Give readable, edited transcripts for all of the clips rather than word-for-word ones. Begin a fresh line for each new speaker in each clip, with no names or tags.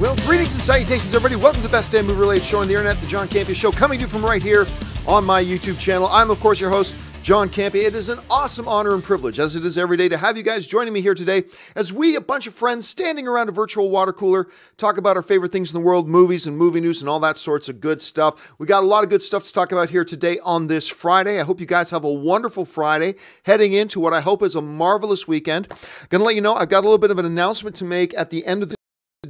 Well, greetings and salutations, everybody. Welcome to the best damn movie-related show on the internet, the John Campea Show, coming to you from right here on my YouTube channel. I'm, of course, your host, John Campea. It is an awesome honor and privilege, as it is every day, to have you guys joining me here today as we, a bunch of friends, standing around a virtual water cooler, talk about our favorite things in the world, movies and movie news and all that sorts of good stuff. We got a lot of good stuff to talk about here today on this Friday. I hope you guys have a wonderful Friday, heading into what I hope is a marvelous weekend. Gonna let you know, I've got a little bit of an announcement to make at the end of the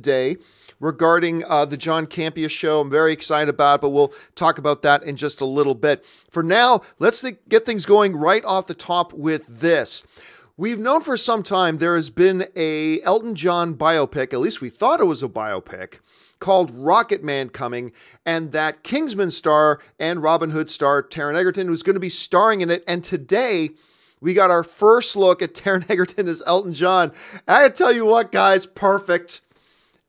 day regarding the John Campea Show. I'm very excited about it, but we'll talk about that in just a little bit. For now, let's get things going right off the top with this. We've known for some time there has been a Elton John biopic, at least we thought it was a biopic, called Rocketman coming, and that Kingsman star and Robin Hood star Taron Egerton was going to be starring in it, and today we got our first look at Taron Egerton as Elton John. I gotta tell you what, guys, perfect.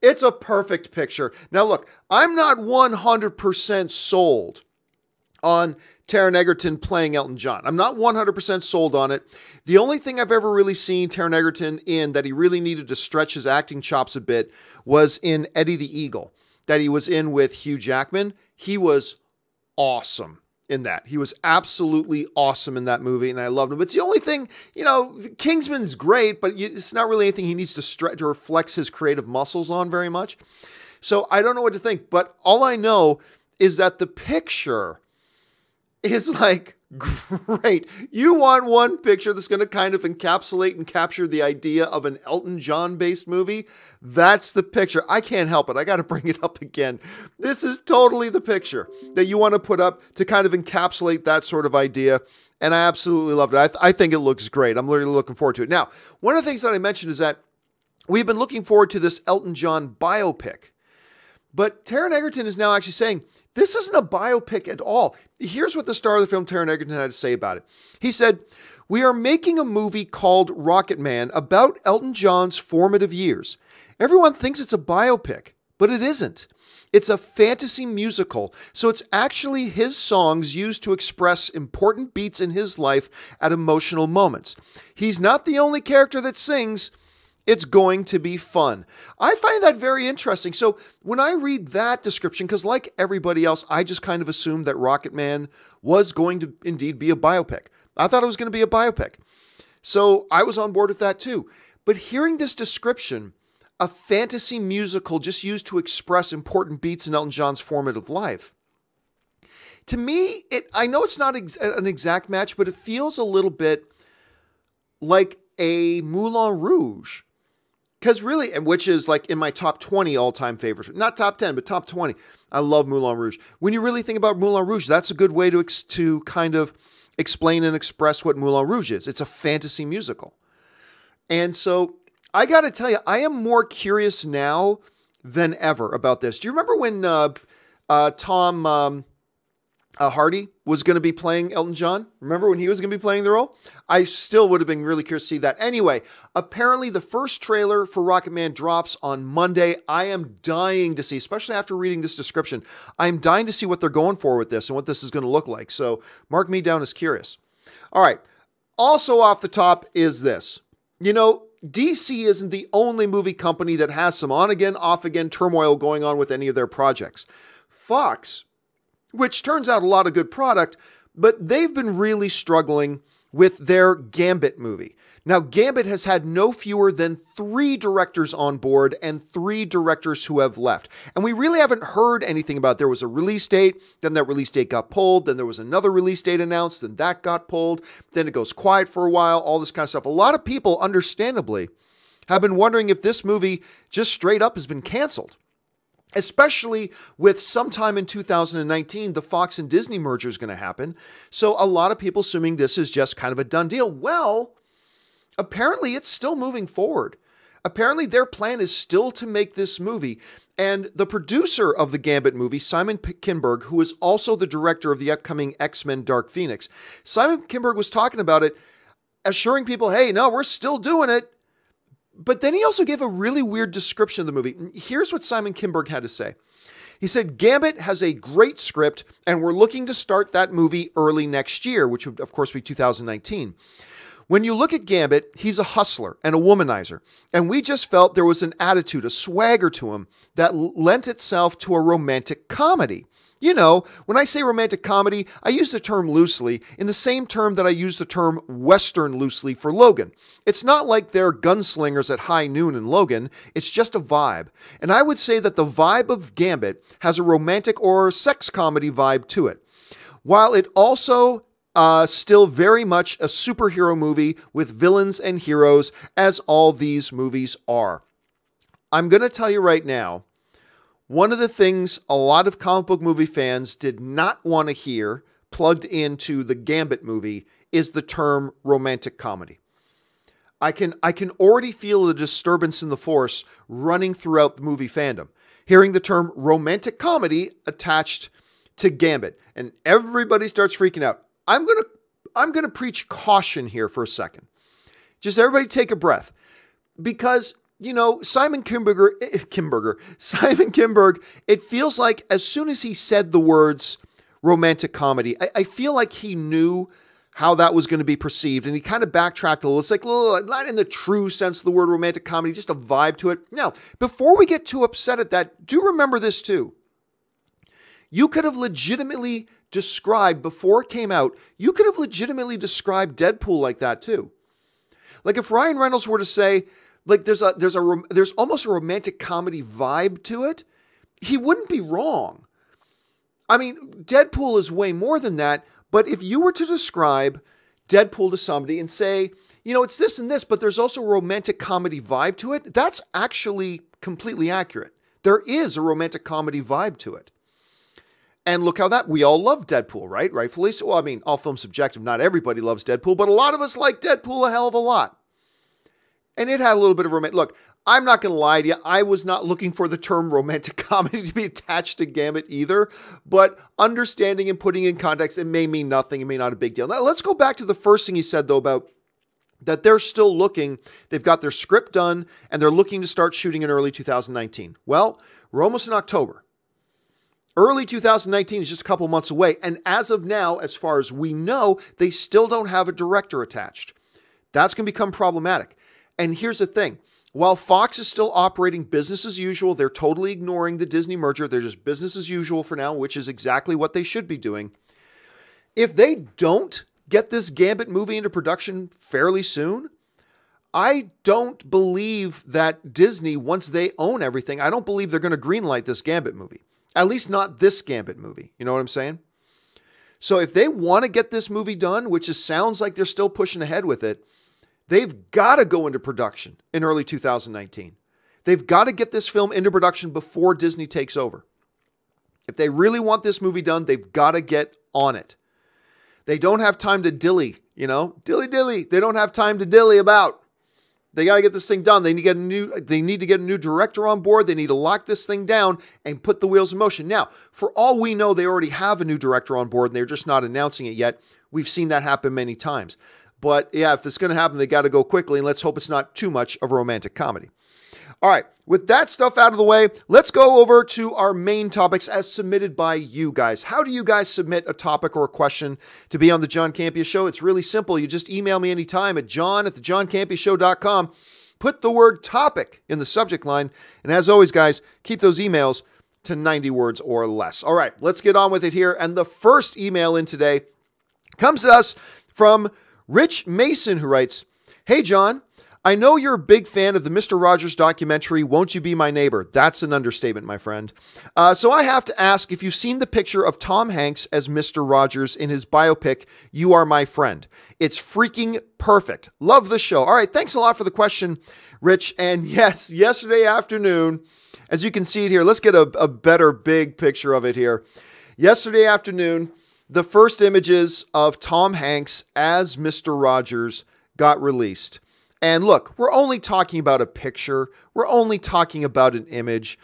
It's a perfect picture. Now, look, I'm not 100% sold on Taron Egerton playing Elton John. I'm not 100% sold on it. The only thing I've ever really seen Taron Egerton in that he really needed to stretch his acting chops a bit was in Eddie the Eagle, that he was in with Hugh Jackman. He was awesome in that. He was absolutely awesome in that movie, and I loved him. But it's the only thing, you know, Kingsman's great, but it's not really anything he needs to stretch or flex his creative muscles on very much. So I don't know what to think, but all I know is that the picture is like great. You want one picture that's going to kind of encapsulate and capture the idea of an Elton John based movie? That's the picture. I can't help it. I got to bring it up again. This is totally the picture that you want to put up to kind of encapsulate that sort of idea. And I absolutely loved it. I think it looks great. I'm really looking forward to it. Now, one of the things that I mentioned is that we've been looking forward to this Elton John biopic. But Taron Egerton is now actually saying, this isn't a biopic at all. Here's what the star of the film, Taron Egerton, had to say about it. He said, "We are making a movie called Rocketman about Elton John's formative years. Everyone thinks it's a biopic, but it isn't. It's a fantasy musical, so it's actually his songs used to express important beats in his life at emotional moments. He's not the only character that sings. It's going to be fun." I find that very interesting. So when I read that description, because like everybody else, I just kind of assumed that Rocketman was going to indeed be a biopic. I thought it was going to be a biopic. So I was on board with that too. But hearing this description, a fantasy musical just used to express important beats in Elton John's formative life, to me, I know it's not an exact match, but it feels a little bit like a Moulin Rouge. Because really, which is like in my top 20 all-time favorites. Not top 10, but top 20. I love Moulin Rouge. When you really think about Moulin Rouge, that's a good way to kind of explain and express what Moulin Rouge is. It's a fantasy musical. And so I got to tell you, I am more curious now than ever about this. Do you remember when Tom Hardy was going to be playing Elton John? Remember when he was going to be playing the role? I still would have been really curious to see that. Anyway, apparently the first trailer for Rocketman drops on Monday. I am dying to see, especially after reading this description, I'm dying to see what they're going for with this and what this is going to look like. So mark me down as curious. All right. Also off the top is this. You know, DC isn't the only movie company that has some on-again, off-again turmoil going on with any of their projects. Fox, which turns out a lot of good product, but they've been really struggling with their Gambit movie. Now, Gambit has had no fewer than 3 directors on board and 3 directors who have left. And we really haven't heard anything about it. There was a release date, then that release date got pulled, then there was another release date announced, then that got pulled, then it goes quiet for a while, all this kind of stuff. A lot of people, understandably, have been wondering if this movie just straight up has been canceled. Especially with sometime in 2019, the Fox and Disney merger is going to happen. So a lot of people assuming this is just kind of a done deal. Well, apparently it's still moving forward. Apparently their plan is still to make this movie. And the producer of the Gambit movie, Simon Kinberg, who is also the director of the upcoming X-Men Dark Phoenix, Simon Kinberg was talking about it, assuring people, hey, no, we're still doing it. But then he also gave a really weird description of the movie. Here's what Simon Kinberg had to say. He said, Gambit has a great script, and we're looking to start that movie early next year, which would, of course, be 2019. When you look at Gambit, he's a hustler and a womanizer, and we just felt there was an attitude, a swagger to him that lent itself to a romantic comedy. You know, when I say romantic comedy, I use the term loosely in the same term that I use the term Western loosely for Logan. It's not like they're gunslingers at high noon in Logan, it's just a vibe. And I would say that the vibe of Gambit has a romantic or sex comedy vibe to it. While it also still very much a superhero movie with villains and heroes, as all these movies are. I'm going to tell you right now, one of the things a lot of comic book movie fans did not want to hear plugged into the Gambit movie is the term romantic comedy. I can already feel the disturbance in the force running throughout the movie fandom, hearing the term romantic comedy attached to Gambit, and everybody starts freaking out. I'm gonna preach caution here for a second. Just everybody take a breath, because you know Simon Kinberg. It feels like as soon as he said the words romantic comedy, I feel like he knew how that was going to be perceived, and he kind of backtracked a little. It's like not in the true sense of the word romantic comedy, just a vibe to it. Now, before we get too upset at that, do remember this too. You could have legitimately described, before it came out, you could have legitimately described Deadpool like that too. Like if Ryan Reynolds were to say, like there's almost a romantic comedy vibe to it, he wouldn't be wrong. I mean, Deadpool is way more than that, but if you were to describe Deadpool to somebody and say, you know, it's this and this, but there's also a romantic comedy vibe to it, that's actually completely accurate. There is a romantic comedy vibe to it. And look how we all love Deadpool, right? Rightfully so. Well, I mean, all film's subjective. Not everybody loves Deadpool, but a lot of us like Deadpool a hell of a lot. And it had a little bit of romantic. Look, I'm not going to lie to you. I was not looking for the term romantic comedy to be attached to Gambit either, but understanding and putting in context, it may mean nothing. It may not a big deal. Now, let's go back to the first thing he said, though, about that they're still looking. They've got their script done, and they're looking to start shooting in early 2019. Well, we're almost in October. Early 2019 is just a couple months away, and as of now, as far as we know, they still don't have a director attached. That's going to become problematic. And here's the thing. While Fox is still operating business as usual, they're totally ignoring the Disney merger. They're just business as usual for now, which is exactly what they should be doing. If they don't get this Gambit movie into production fairly soon, I don't believe that Disney, once they own everything, I don't believe they're going to greenlight this Gambit movie. At least not this Gambit movie. You know what I'm saying? So if they want to get this movie done, which sounds like they're still pushing ahead with it, they've got to go into production in early 2019. They've got to get this film into production before Disney takes over. If they really want this movie done, they've got to get on it. They don't have time to dilly, you know? Dilly. They don't have time to dilly about. They got to get this thing done. They need to get a new director on board. They need to lock this thing down and put the wheels in motion. Now, for all we know, they already have a new director on board and they're just not announcing it yet. We've seen that happen many times. But yeah, if it's going to happen, they got to go quickly, and let's hope it's not too much of a romantic comedy. All right, with that stuff out of the way, let's go over to our main topics as submitted by you guys. How do you guys submit a topic or a question to be on the John Campea Show? It's really simple. You just email me anytime at john@thejohncampeashow.com. Put the word topic in the subject line. And as always, guys, keep those emails to 90 words or less. All right, let's get on with it here. And the first email in today comes to us from Rich Mason, who writes, "Hey, John, I know you're a big fan of the Mr. Rogers documentary, Won't You Be My Neighbor? That's an understatement, my friend. So I have to ask if you've seen the picture of Tom Hanks as Mr. Rogers in his biopic, You Are My Friend. It's freaking perfect. Love the show." All right, thanks a lot for the question, Rich. And yes, yesterday afternoon, as you can see it here, let's get a better big picture of it here. Yesterday afternoon, the first images of Tom Hanks as Mr. Rogers got released. And look, we're only talking about a picture. We're only talking about an image.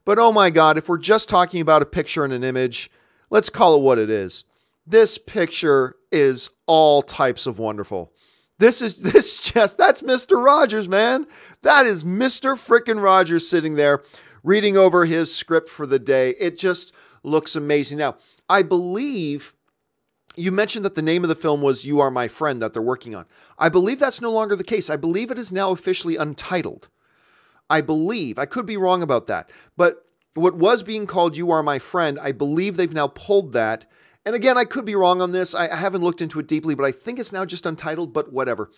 But oh my God, if we're just talking about a picture and an image, let's call it what it is. This picture is all types of wonderful. That's Mr. Rogers, man. That is Mr. frickin' Rogers sitting there reading over his script for the day. It just looks amazing. Now, I believe You mentioned that the name of the film was You Are My Friend that they're working on. I believe that's no longer the case. I believe it is now officially untitled. I believe. I could be wrong about that. But what was being called You Are My Friend, I believe they've now pulled that. And again, I could be wrong on this. I haven't looked into it deeply, but I think it's now just untitled, but whatever.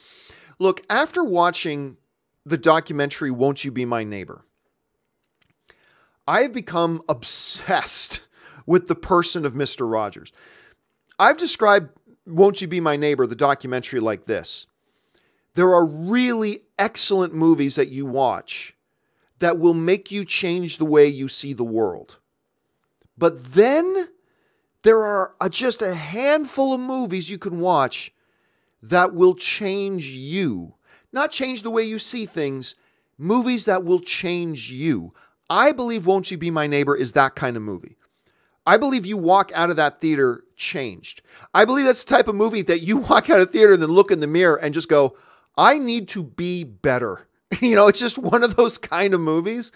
Look, after watching the documentary Won't You Be My Neighbor, I have become obsessed with the person of Mr. Rogers. I've described Won't You Be My Neighbor, the documentary, like this. There are really excellent movies that you watch that will make you change the way you see the world. But then there are just a handful of movies you can watch that will change you. Not change the way you see things, movies that will change you. I believe Won't You Be My Neighbor is that kind of movie. I believe you walk out of that theater changed. I believe that's the type of movie that you walk out of theater and then look in the mirror and just go, I need to be better. It's just one of those kind of movies.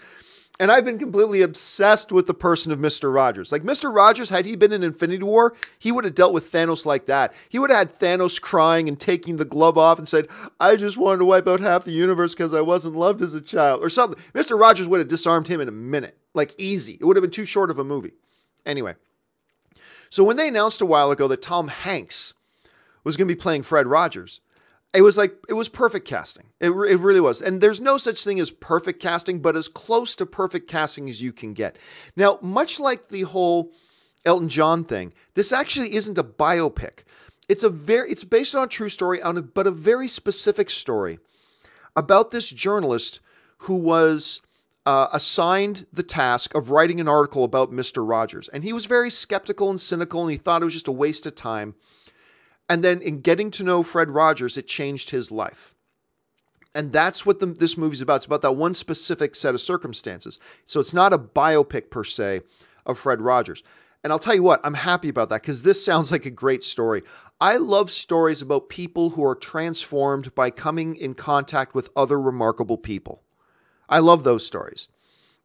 And I've been completely obsessed with the person of Mr. Rogers. Like Mr. Rogers, had he been in Infinity War, he would have dealt with Thanos like that. He would have had Thanos crying and taking the glove off and said, I just wanted to wipe out half the universe because I wasn't loved as a child or something. Mr. Rogers would have disarmed him in a minute, like easy. It would have been too short of a movie. Anyway, so when they announced a while ago that Tom Hanks was going to be playing Fred Rogers, it was perfect casting. It really was. And there's no such thing as perfect casting, but as close to perfect casting as you can get. Now, much like the whole Elton John thing, this actually isn't a biopic. It's based on a true story, but a very specific story about this journalist who was assigned the task of writing an article about Mr. Rogers. And he was very skeptical and cynical, and he thought it was just a waste of time. And then in getting to know Fred Rogers, it changed his life. And that's what this movie's about. It's about that one specific set of circumstances. So it's not a biopic per se of Fred Rogers. And I'll tell you what, I'm happy about that because this sounds like a great story. I love stories about people who are transformed by coming in contact with other remarkable people. I love those stories.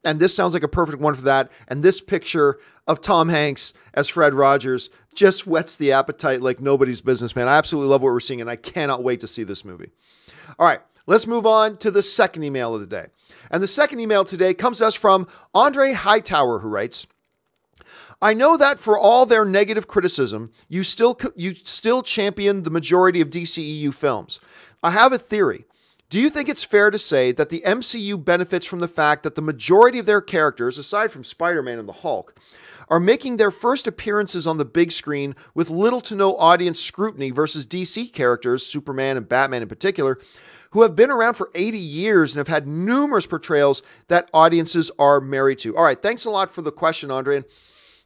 And this sounds like a perfect one for that. And this picture of Tom Hanks as Fred Rogers just whets the appetite like nobody's business, man. I absolutely love what we're seeing, and I cannot wait to see this movie. All right, let's move on to the second email of the day. And the second email today comes to us from Andre Hightower, who writes, I know that for all their negative criticism, you still champion the majority of DCEU films. I have a theory. Do you think it's fair to say that the MCU benefits from the fact that the majority of their characters, aside from Spider-Man and the Hulk, are making their first appearances on the big screen with little to no audience scrutiny versus DC characters, Superman and Batman in particular, who have been around for 80 years and have had numerous portrayals that audiences are married to? All right, thanks a lot for the question, Andre. And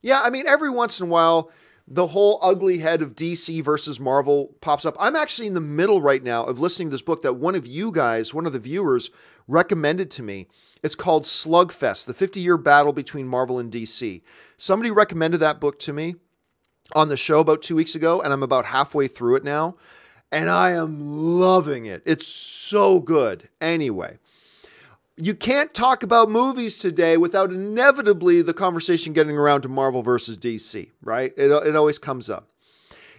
yeah, I mean, every once in a while, the whole ugly head of DC versus Marvel pops up. I'm actually in the middle right now of listening to this book that one of you guys, one of the viewers, recommended to me. It's called Slugfest, the 50-year battle between Marvel and DC. Somebody recommended that book to me on the show about 2 weeks ago, and I'm about halfway through it now, and I am loving it. It's so good. Anyway, you can't talk about movies today without inevitably the conversation getting around to Marvel versus DC, right? It always comes up.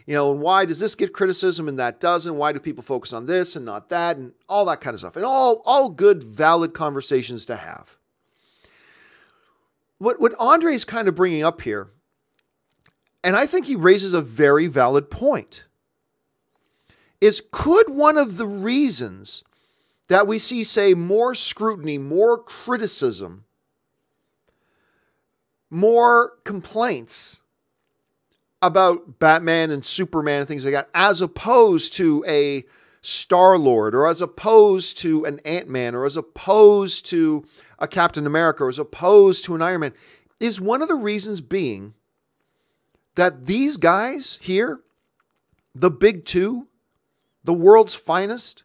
And why does this get criticism and that doesn't? Why do people focus on this and not that? And all that kind of stuff. And all good, valid conversations to have. What Andre is kind of bringing up here, and I think he raises a very valid point, is could one of the reasons that we see, say, more scrutiny, more criticism, more complaints about Batman and Superman and things like that, as opposed to a Star-Lord, or as opposed to an Ant-Man, or as opposed to a Captain America, or as opposed to an Iron Man, is one of the reasons being that these guys here, the big two, the world's finest,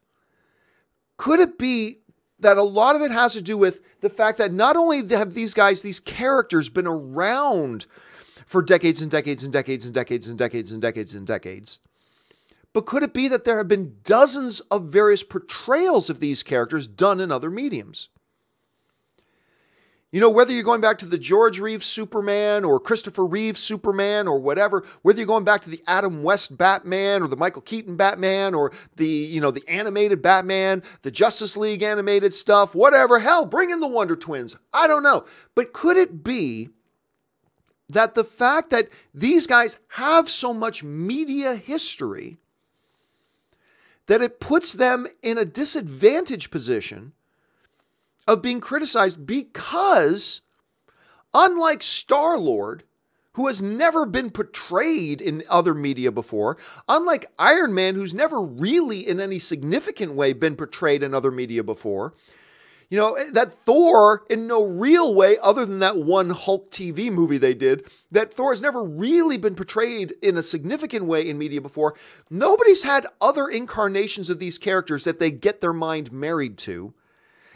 could it be that a lot of it has to do with the fact that not only have these guys, these characters, been around for decades and decades and decades and decades and decades and decades and decades, but could it be that there have been dozens of various portrayals of these characters done in other mediums? You know, whether you're going back to the George Reeves Superman or Christopher Reeves Superman or whatever, whether you're going back to the Adam West Batman or the Michael Keaton Batman or the animated Batman, the Justice League animated stuff, whatever, hell, bring in the Wonder Twins. I don't know. But could it be that the fact that these guys have so much media history that it puts them in a disadvantaged position of being criticized because, unlike Star-Lord, who has never been portrayed in other media before, unlike Iron Man, who's never really in any significant way been portrayed in other media before, you know, that Thor, in no real way, other than that one Hulk TV movie they did, that Thor has never really been portrayed in a significant way in media before. Nobody's had other incarnations of these characters that they get their mind married to.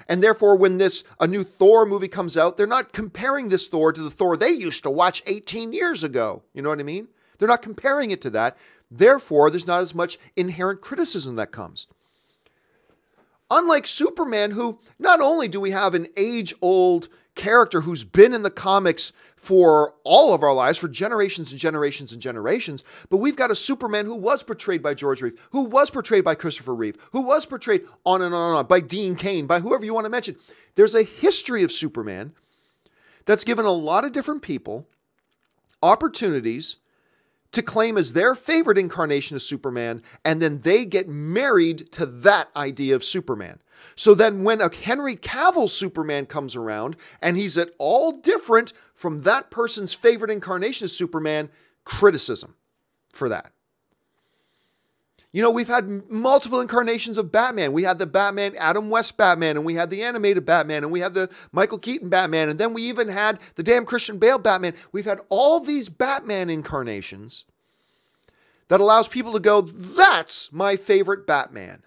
And therefore, when a new Thor movie comes out, they're not comparing this Thor to the Thor they used to watch 18 years ago. You know what I mean? They're not comparing it to that. Therefore, there's not as much inherent criticism that comes. Unlike Superman, who not only do we have an age-old character who's been in the comics for all of our lives, for generations and generations and generations, but we've got a Superman who was portrayed by George Reeves, who was portrayed by Christopher Reeve, who was portrayed on and on and on by Dean Cain, by whoever you want to mention. There's a history of Superman that's given a lot of different people opportunities to claim as their favorite incarnation of Superman, and then they get married to that idea of Superman. So then when a Henry Cavill Superman comes around, and he's at all different from that person's favorite incarnation of Superman, criticism for that. You know, we've had multiple incarnations of Batman. We had the Batman, Adam West Batman, and we had the animated Batman, and we had the Michael Keaton Batman, and then we even had the damn Christian Bale Batman. We've had all these Batman incarnations that allows people to go, that's my favorite Batman.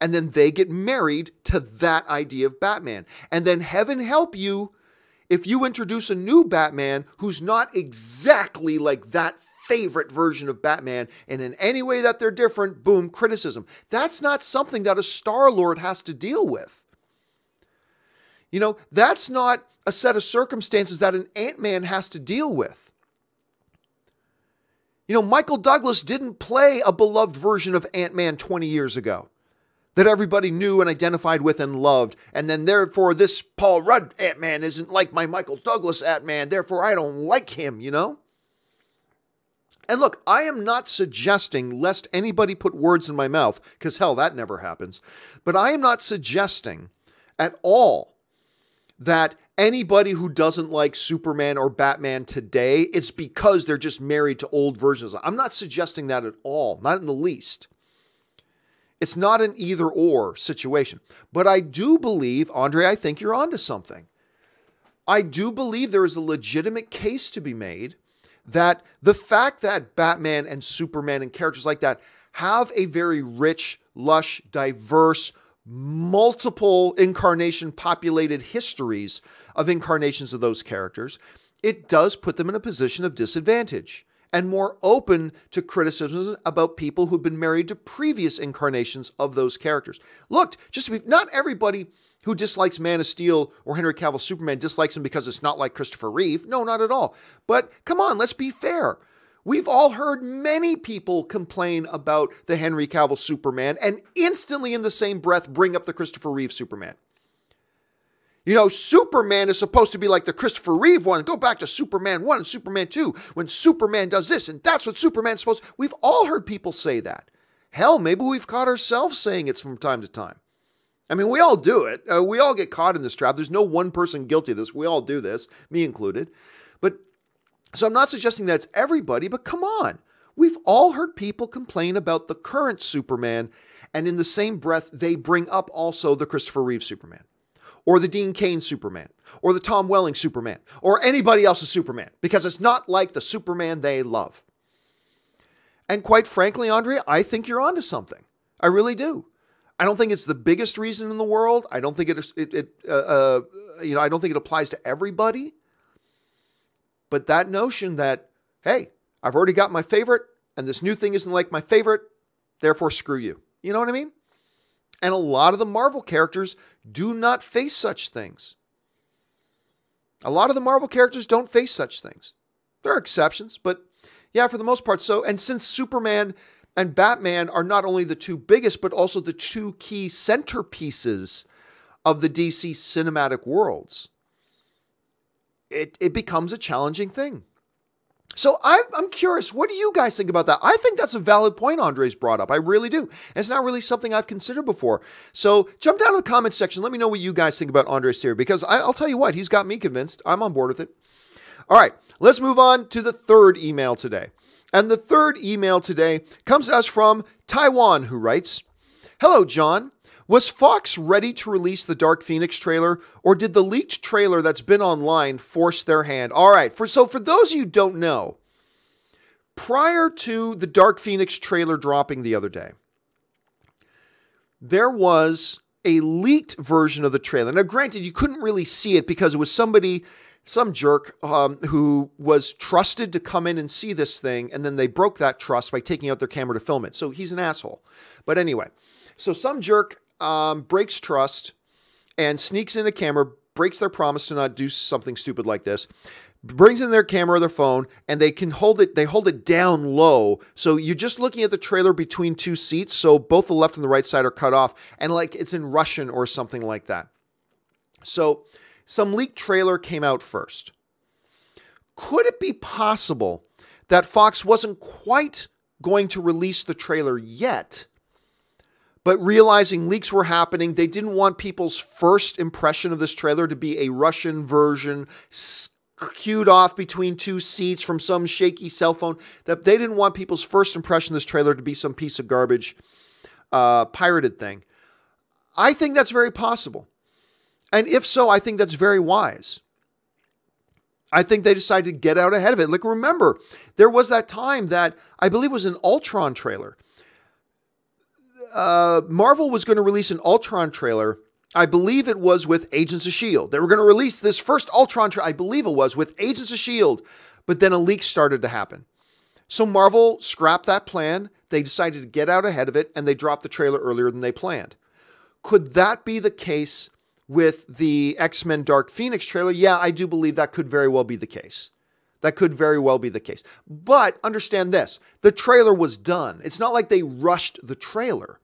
And then they get married to that idea of Batman. And then heaven help you if you introduce a new Batman who's not exactly like that favorite version of Batman, and in any way that they're different, boom, criticism. That's not something that a Star-Lord has to deal with. You know, that's not a set of circumstances that an Ant-Man has to deal with. You know, Michael Douglas didn't play a beloved version of Ant-Man 20 years ago that everybody knew and identified with and loved. And then therefore this Paul Rudd Ant-Man isn't like my Michael Douglas Ant-Man, therefore I don't like him, you know? And look, I am not suggesting, lest anybody put words in my mouth, because hell, that never happens, but I am not suggesting at all that anybody who doesn't like Superman or Batman today, it's because they're just married to old versions. I'm not suggesting that at all, not in the least. It's not an either-or situation. But I do believe, Andre, I think you're onto something. I do believe there is a legitimate case to be made that the fact that Batman and Superman and characters like that have a very rich, lush, diverse, multiple incarnation populated histories of incarnations of those characters, it does put them in a position of disadvantage and more open to criticisms about people who've been married to previous incarnations of those characters. Look, not everybody who dislikes Man of Steel or Henry Cavill Superman dislikes him because it's not like Christopher Reeve. No, not at all. But come on, let's be fair. We've all heard many people complain about the Henry Cavill Superman and instantly in the same breath bring up the Christopher Reeve Superman. You know, Superman is supposed to be like the Christopher Reeve one. Go back to Superman 1 and Superman 2 when Superman does this and that's what Superman's supposed to. We've all heard people say that. Hell, maybe we've caught ourselves saying it from time to time. I mean, we all do it. We all get caught in this trap. There's no one person guilty of this. We all do this, me included. So I'm not suggesting that it's everybody, but come on. We've all heard people complain about the current Superman, and in the same breath, they bring up also the Christopher Reeve Superman, or the Dean Cain Superman, or the Tom Welling Superman, or anybody else's Superman, because it's not like the Superman they love. And quite frankly, Andre, I think you're onto something. I really do. I don't think it's the biggest reason in the world. I don't think I don't think it applies to everybody. But that notion that, hey, I've already got my favorite, and this new thing isn't like my favorite, therefore screw you. You know what I mean? And a lot of the Marvel characters do not face such things. A lot of the Marvel characters don't face such things. There are exceptions, but yeah, for the most part. So, and since Superman and Batman are not only the two biggest, but also the two key centerpieces of the DC cinematic worlds, it becomes a challenging thing. So I'm curious, what do you guys think about that? I think that's a valid point Andre's brought up. I really do. And it's not really something I've considered before. So jump down to the comments section. Let me know what you guys think about Andre's theory, because I'll tell you what, he's got me convinced. I'm on board with it. All right, let's move on to the third email today. And the third email today comes to us from Taiwan, who writes, "Hello, John. Was Fox ready to release the Dark Phoenix trailer, or did the leaked trailer that's been online force their hand?" All right, for those of you who don't know, prior to the Dark Phoenix trailer dropping the other day, there was a leaked version of the trailer. Now, granted, you couldn't really see it because it was some jerk who was trusted to come in and see this thing, and then they broke that trust by taking out their camera to film it. So he's an asshole. But anyway, so some jerk breaks trust and sneaks in a camera, breaks their promise to not do something stupid like this, brings in their camera or their phone, and they hold it down low. So you're just looking at the trailer between two seats. So both the left and the right side are cut off, and like it's in Russian or something like that. So some leaked trailer came out first. Could it be possible that Fox wasn't quite going to release the trailer yet, but realizing leaks were happening, they didn't want people's first impression of this trailer to be a Russian version queued off between two seats from some shaky cell phone, that they didn't want people's first impression of this trailer to be some piece of garbage, pirated thing? I think that's very possible. And if so, I think that's very wise. I think they decided to get out ahead of it. Like, remember, there was that time that I believe was an Ultron trailer. Marvel was going to release an Ultron trailer. I believe it was with Agents of S.H.I.E.L.D. They were going to release this first Ultron trailer, I believe it was, with Agents of S.H.I.E.L.D., but then a leak started to happen. So Marvel scrapped that plan. They decided to get out ahead of it, and they dropped the trailer earlier than they planned. Could that be the case with the X-Men Dark Phoenix trailer? Yeah, I do believe that could very well be the case. That could very well be the case. But understand this, the trailer was done. It's not like they rushed the trailer.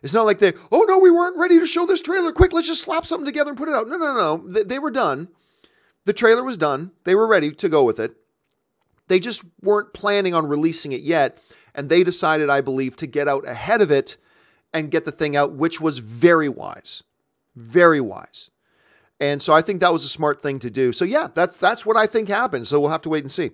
It's not like they, oh no, we weren't ready to show this trailer. Quick, let's just slap something together and put it out. No. They were done. The trailer was done. They were ready to go with it. They just weren't planning on releasing it yet. And they decided, I believe, to get out ahead of it and get the thing out, which was very wise. Very wise. And so I think that was a smart thing to do. So yeah, that's what I think happened. So we'll have to wait and see.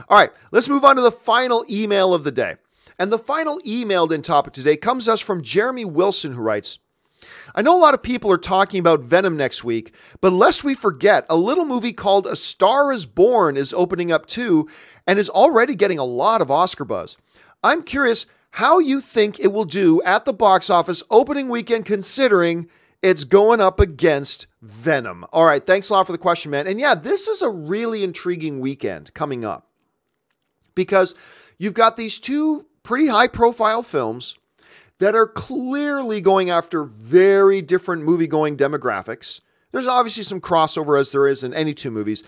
All right, let's move on to the final email of the day. And the final emailed in topic today comes to us from Jeremy Wilson, who writes, "I know a lot of people are talking about Venom next week, but lest we forget, a little movie called A Star is Born is opening up too and is already getting a lot of Oscar buzz. I'm curious how you think it will do at the box office opening weekend, considering it's going up against Venom." All right, thanks a lot for the question, man. And yeah, this is a really intriguing weekend coming up because you've got these two pretty high-profile films that are clearly going after very different movie-going demographics. There's obviously some crossover, as there is in any two movies,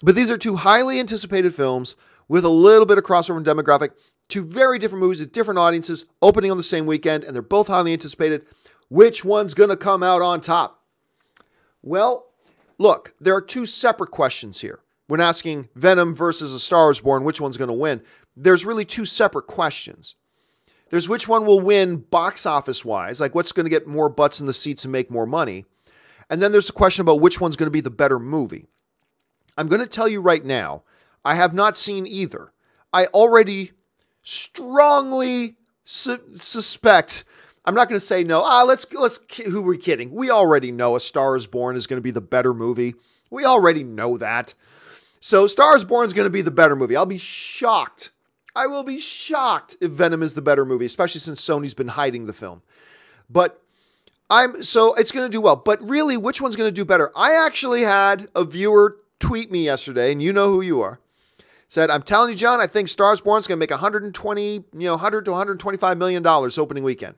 but these are two highly anticipated films with a little bit of crossover in demographic, two very different movies with different audiences opening on the same weekend, and they're both highly anticipated. Which one's going to come out on top? Well, look, there are two separate questions here. When asking Venom versus A Star is Born, which one's going to win, there's really two separate questions. There's which one will win box office-wise, like what's going to get more butts in the seats and make more money. And then there's the question about which one's going to be the better movie. I'm going to tell you right now, I have not seen either. I already strongly suspect, I'm not going to say no. Who are we kidding? We already know A Star is Born is going to be the better movie. We already know that. So Star is Born is going to be the better movie. I'll be shocked. I will be shocked if Venom is the better movie, especially since Sony's been hiding the film. So it's going to do well. But really, which one's going to do better? I actually had a viewer tweet me yesterday, and you know who you are. Said, "I'm telling you, John, I think Star is Born is going to make $100 to $125 million opening weekend."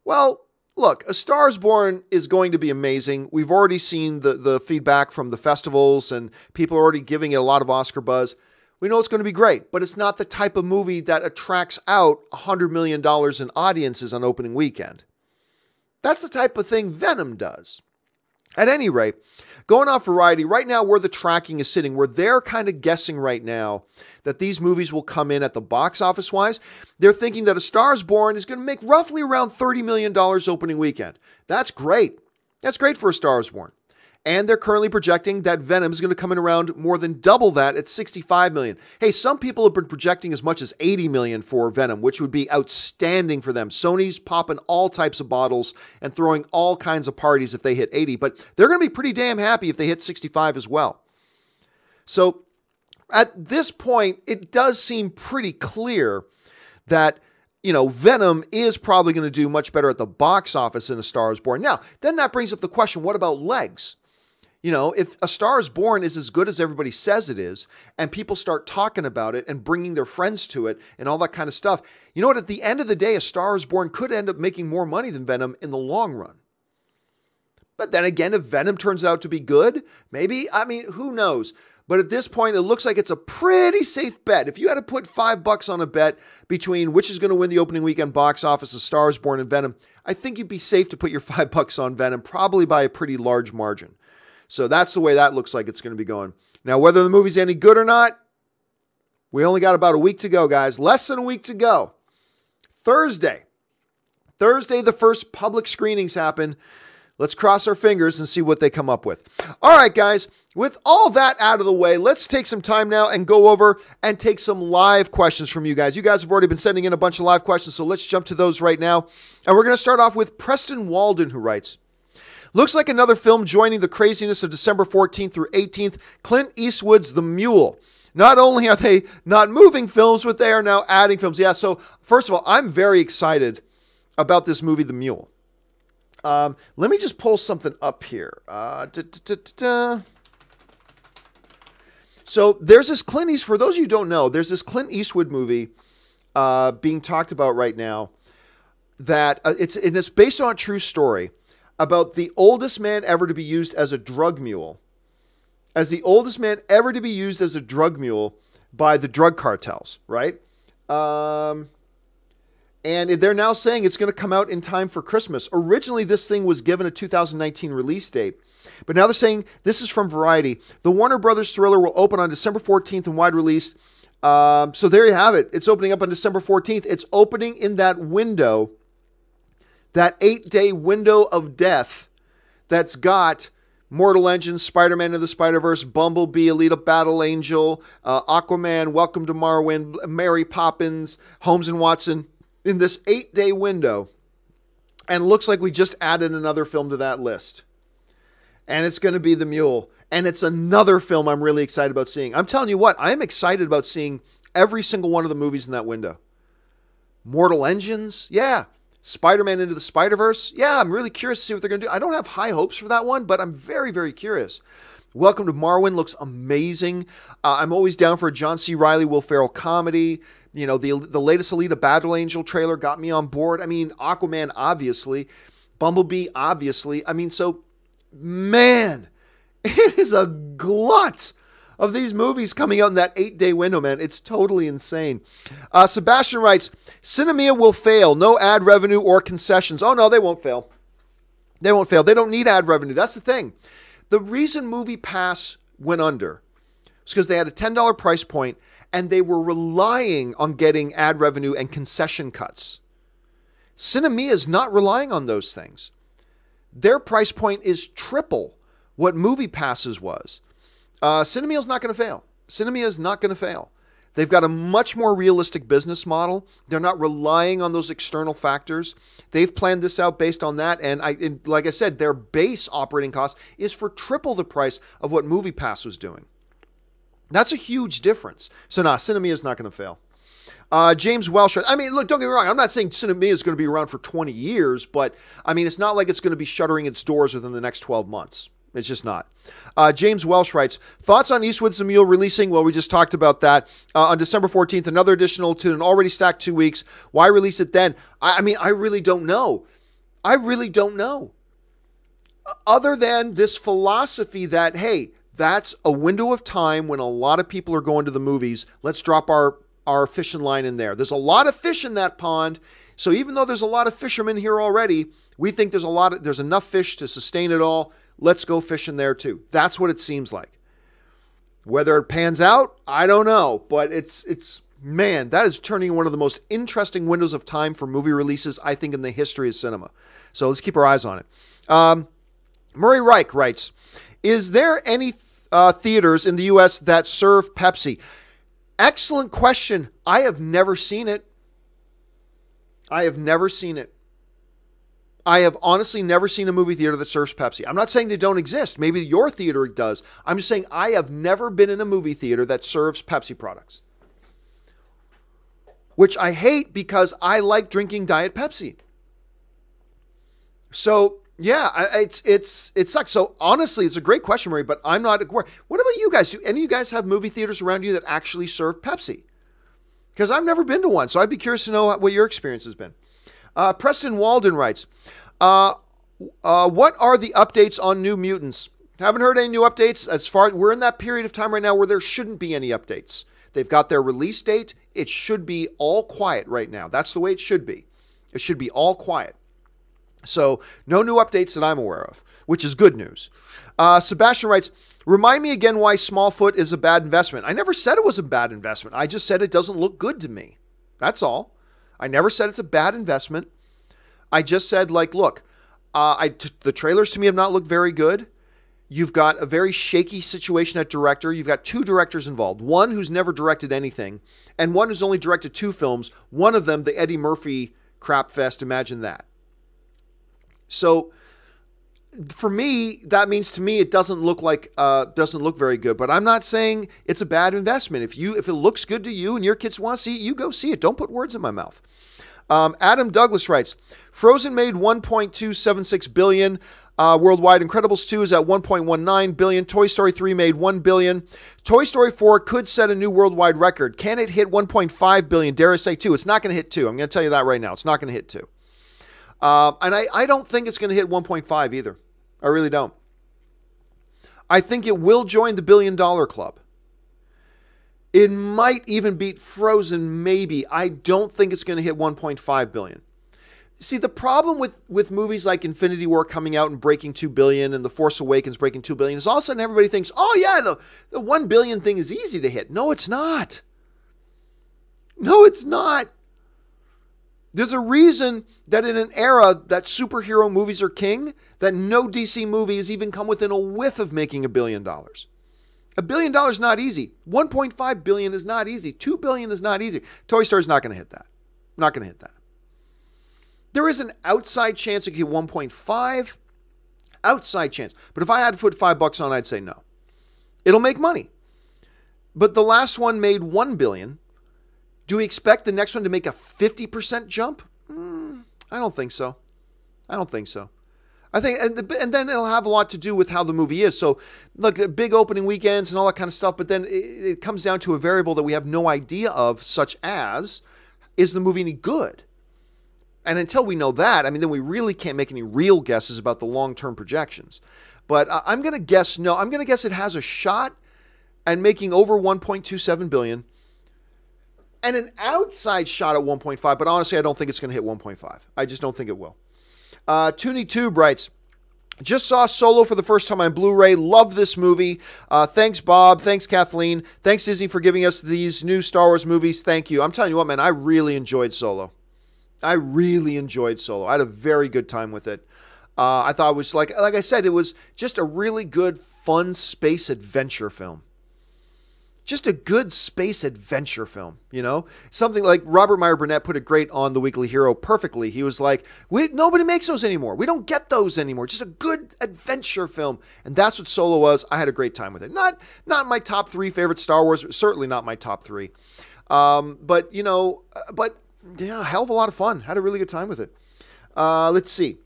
Well, look, A Star is Born is going to be amazing. We've already seen the feedback from the festivals, and people are already giving it a lot of Oscar buzz. We know it's going to be great, but it's not the type of movie that attracts out $100 million in audiences on opening weekend. That's the type of thing Venom does. At any rate, going off Variety, right now where the tracking is sitting, where they're kind of guessing right now that these movies will come in at the box office-wise, they're thinking that A Star is Born is going to make roughly around $30 million opening weekend. That's great. That's great for A Star is Born. And they're currently projecting that Venom is going to come in around more than double that at $65 million. Hey, some people have been projecting as much as $80 million for Venom, which would be outstanding for them. Sony's popping all types of bottles and throwing all kinds of parties if they hit 80, but they're going to be pretty damn happy if they hit 65 as well. So at this point, it does seem pretty clear that, you know, Venom is probably going to do much better at the box office than A Star is Born. Now, then that brings up the question, what about legs? You know, if A Star is Born is as good as everybody says it is, and people start talking about it and bringing their friends to it and all that kind of stuff, you know what? At the end of the day, A Star is Born could end up making more money than Venom in the long run. But then again, if Venom turns out to be good, maybe, I mean, who knows? But at this point, it looks like it's a pretty safe bet. If you had to put $5 on a bet between which is going to win the opening weekend box office, A Star is Born and Venom, I think you'd be safe to put your $5 on Venom, probably by a pretty large margin. So that's the way that looks like it's going to be going. Now, whether the movie's any good or not, we only got about a week to go, guys. Less than a week to go. Thursday, the first public screenings happen. Let's cross our fingers and see what they come up with. All right, guys, with all that out of the way, let's take some time now and go over and take some live questions from you guys. You guys have already been sending in a bunch of live questions, so let's jump to those right now. And we're going to start off with Preston Walden, who writes, looks like another film joining the craziness of December 14th through 18th, Clint Eastwood's The Mule. Not only are they not moving films, but they are now adding films. Yeah, so first of all, I'm very excited about this movie, The Mule. Let me just pull something up here. So there's this Clint Eastwood, for those of you who don't know, there's this Clint Eastwood movie being talked about right now that it's based on a true story about the oldest man ever to be used as a drug mule. As the oldest man ever to be used as a drug mule by the drug cartels, right? And they're now saying it's going to come out in time for Christmas. Originally, this thing was given a 2019 release date. But now they're saying, this is from Variety, the Warner Brothers thriller will open on December 14th in wide release. So there you have it. It's opening up on December 14th. It's opening in that window, that 8-day window of death that's got Mortal Engines, Spider-Man and the Spider-Verse, Bumblebee, Alita Battle Angel, Aquaman, Welcome to Marwen, Mary Poppins, Holmes and Watson, in this 8-day window. And looks like we just added another film to that list. And it's going to be The Mule. And it's another film I'm really excited about seeing. I'm telling you what, I'm excited about seeing every single one of the movies in that window. Mortal Engines, yeah. Spider-Man Into the Spider-Verse, yeah, I'm really curious to see what they're going to do. I don't have high hopes for that one, but I'm very, very curious. Welcome to Marwen looks amazing. I'm always down for a John C. Reilly, Will Ferrell comedy. You know, the latest Alita Battle Angel trailer got me on board. I mean, Aquaman, obviously. Bumblebee, obviously. I mean, so, man, it is a glut of these movies coming out in that 8-day window, man. It's totally insane. Sebastian writes, Cinemia will fail. No ad revenue or concessions. Oh, no, they won't fail. They won't fail. They don't need ad revenue. That's the thing. The reason MoviePass went under was because they had a $10 price point and they were relying on getting ad revenue and concession cuts. Cinemia is not relying on those things. Their price point is triple what MoviePass's was. Cinemia is not going to fail. Cinemia is not going to fail. They've got a much more realistic business model. They're not relying on those external factors. They've planned this out based on that. And like I said, their base operating cost is for triple the price of what MoviePass was doing. That's a huge difference. So Cinemia is not going to fail. James Welsh, I mean, look, don't get me wrong. I'm not saying Cinemia is going to be around for 20 years, but I mean, it's not like it's going to be shuttering its doors within the next 12 months. It's just not. James Welsh writes, thoughts on Eastwood's The Mule releasing? Well, we just talked about that. On December 14th, another additional to an already stacked 2 weeks. Why release it then? I mean, I really don't know. I really don't know. Other than this philosophy that, hey, that's a window of time when a lot of people are going to the movies. Let's drop our fishing line in there. There's a lot of fish in that pond. So even though there's a lot of fishermen here already, we think there's enough fish to sustain it all. Let's go fishing there too. That's what it seems like. Whether it pans out, I don't know. But man, that is turning one of the most interesting windows of time for movie releases, I think, in the history of cinema. So let's keep our eyes on it. Murray Reich writes, is there any theaters in the U.S. that serve Pepsi? Excellent question. I have never seen it. I have honestly never seen a movie theater that serves Pepsi. I'm not saying they don't exist. Maybe your theater does. I'm just saying I have never been in a movie theater that serves Pepsi products. Which I hate because I like drinking Diet Pepsi. So, yeah, it sucks. So, honestly, it's a great question, Marie, but I'm not aware. What about you guys? Do any of you guys have movie theaters around you that actually serve Pepsi? Because I've never been to one, so I'd be curious to know what your experience has been. Preston Walden writes, what are the updates on New Mutants? Haven't heard any new updates. We're in that period of time right now where there shouldn't be any updates. They've got their release date. It should be all quiet right now. That's the way it should be. It should be all quiet. So no new updates that I'm aware of, which is good news. Sebastian writes, remind me again why Smallfoot is a bad investment. I never said it was a bad investment. I just said it doesn't look good to me. That's all. I never said it's a bad investment. I just said, look, the trailers to me have not looked very good. You've got a very shaky situation at director. You've got two directors involved. One who's never directed anything, and one who's only directed 2 films. One of them, the Eddie Murphy crap fest. Imagine that. So, for me, that means to me it doesn't look very good. But I'm not saying it's a bad investment. If it looks good to you and your kids want to see it, you go see it. Don't put words in my mouth. Adam Douglas writes, Frozen made $1.276 billion worldwide. Incredibles 2 is at $1.19 billion. Toy Story 3 made $1 billion. Toy Story 4 could set a new worldwide record. Can it hit $1.5 billion? Dare I say 2? It's not going to hit 2. I'm going to tell you that right now. It's not going to hit 2. And I don't think it's going to hit 1.5 either. I really don't. I think it will join the $1 billion club. It might even beat Frozen, maybe. I don't think it's going to hit 1.5 billion. See, the problem with movies like Infinity War coming out and breaking 2 billion and The Force Awakens breaking 2 billion is all of a sudden everybody thinks, oh yeah, the 1 billion thing is easy to hit. No, it's not. No, it's not. There's a reason that in an era that superhero movies are king, that no DC movie has even come within a whiff of making $1 billion. $1 billion is not easy. 1.5 billion is not easy. 2 billion is not easy. Toy Story is not going to hit that. Not going to hit that. There is an outside chance it could hit 1.5. Outside chance. But if I had to put $5 on, I'd say no. It'll make money. But the last one made 1 billion. Do we expect the next one to make a 50% jump? I don't think so. I don't think so. I think, and then it'll have a lot to do with how the movie is. So, look, big opening weekends and all that kind of stuff, but then it comes down to a variable that we have no idea of, such as, is the movie any good? And until we know that, I mean, then we really can't make any real guesses about the long-term projections. But I'm going to guess no. I'm going to guess it has a shot at making over 1.27 billion and an outside shot at 1.5, but honestly, I don't think it's going to hit 1.5. I just don't think it will. Toonie Tube writes, just saw Solo for the first time on Blu-ray. Love this movie. Thanks, Bob. Thanks, Kathleen. Thanks, Disney, for giving us these new Star Wars movies. Thank you. I'm telling you what, man, I really enjoyed Solo. I had a very good time with it. I thought it was, like I said, it was just a really good, fun space adventure film. Just a good space adventure film, you know? Something like Robert Meyer Burnett put it great on The Weekly Hero perfectly. He was like, nobody makes those anymore. We don't get those anymore. Just a good adventure film. And that's what Solo was. I had a great time with it. Not my top 3 favorite Star Wars. Certainly not my top 3. But a hell of a lot of fun. Had a really good time with it. Let's see.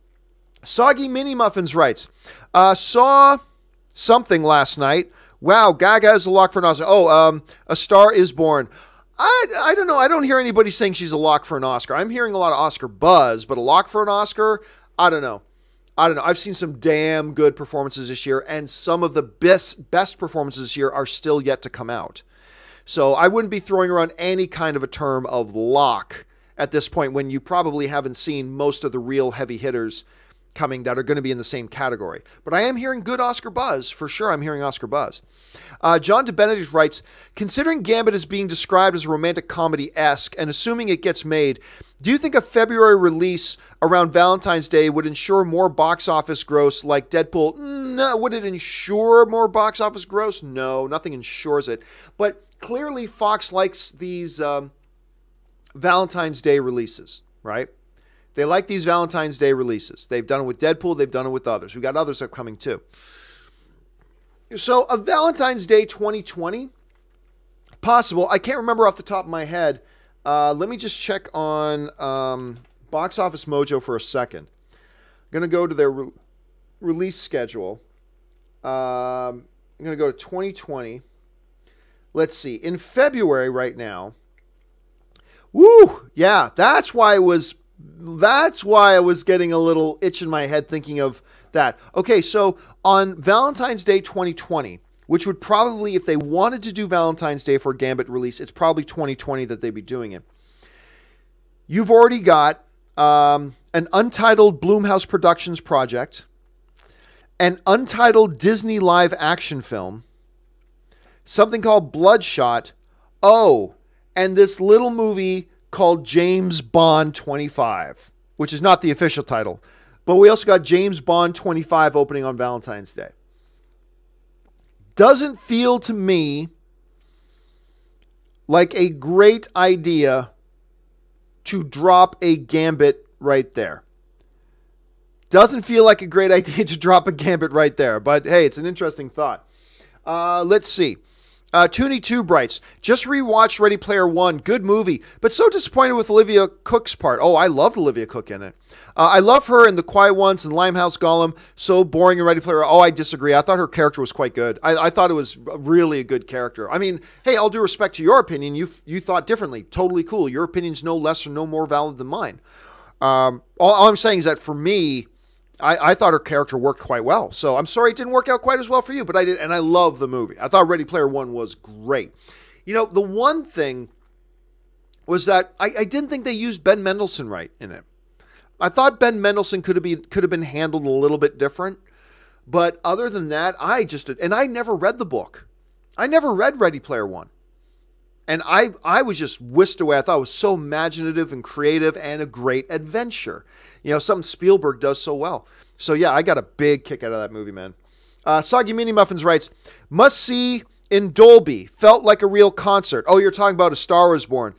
Soggy Mini Muffins writes, saw something last night. Wow, Gaga is a lock for an Oscar. A Star is Born. I don't know. I don't hear anybody saying she's a lock for an Oscar. I'm hearing a lot of Oscar buzz, but a lock for an Oscar, I don't know. I've seen some damn good performances this year, and some of the best performances this year are still yet to come out. So I wouldn't be throwing around any kind of a term of lock at this point when you probably haven't seen most of the real heavy hitters coming that are going to be in the same category. But I am hearing good Oscar buzz. For sure, I'm hearing Oscar buzz. John DeBenedict writes, considering Gambit is being described as a romantic comedy-esque and assuming it gets made, do you think a February release around Valentine's Day would ensure more box office gross like Deadpool? No. Would it ensure more box office gross? No, nothing ensures it. But clearly Fox likes these Valentine's Day releases, right? They like these Valentine's Day releases. They've done it with Deadpool. They've done it with others. We've got others upcoming too. So a Valentine's Day 2020, possible. I can't remember off the top of my head. Let me just check on Box Office Mojo for a second. I'm going to go to their release schedule. I'm going to go to 2020. Let's see. In February right now. Woo! Yeah, that's why I was getting a little itch in my head thinking of that. Okay, so on Valentine's Day 2020, which would probably, if they wanted to do Valentine's Day for a Gambit release, it's probably 2020 that they'd be doing it. You've already got an untitled Blumhouse Productions project, an untitled Disney live action film, something called Bloodshot, and this little movie called James Bond 25, which is not the official title. But we also got James Bond 25 opening on Valentine's Day. Doesn't feel to me like a great idea to drop a Gambit right there. Doesn't feel like a great idea to drop a Gambit right there. But hey, it's an interesting thought. Let's see. Toonie2 writes, just rewatched Ready Player One. Good movie, but so disappointed with Olivia Cook's part. Oh, I loved Olivia Cook in it. I love her in The Quiet Ones and Limehouse Gollum. So boring in Ready Player. Oh, I disagree. I thought her character was quite good. I thought it was really a good character. I mean, hey, all due respect to your opinion, you thought differently. Totally cool. Your opinion's no less or no more valid than mine. All I'm saying is that for me, I thought her character worked quite well. So I'm sorry it didn't work out quite as well for you, but I did, and I love the movie. I thought Ready Player One was great. You know, the one thing was that I didn't think they used Ben Mendelsohn right in it. I thought Ben Mendelsohn could have been handled a little bit different. But other than that, I never read the book. I never read Ready Player One. And I was just whisked away. I thought it was so imaginative and creative and a great adventure. You know, something Spielberg does so well. So yeah, I got a big kick out of that movie, man. Soggy Mini Muffins writes, must see in Dolby. Felt like a real concert. Oh, you're talking about A Star Was Born.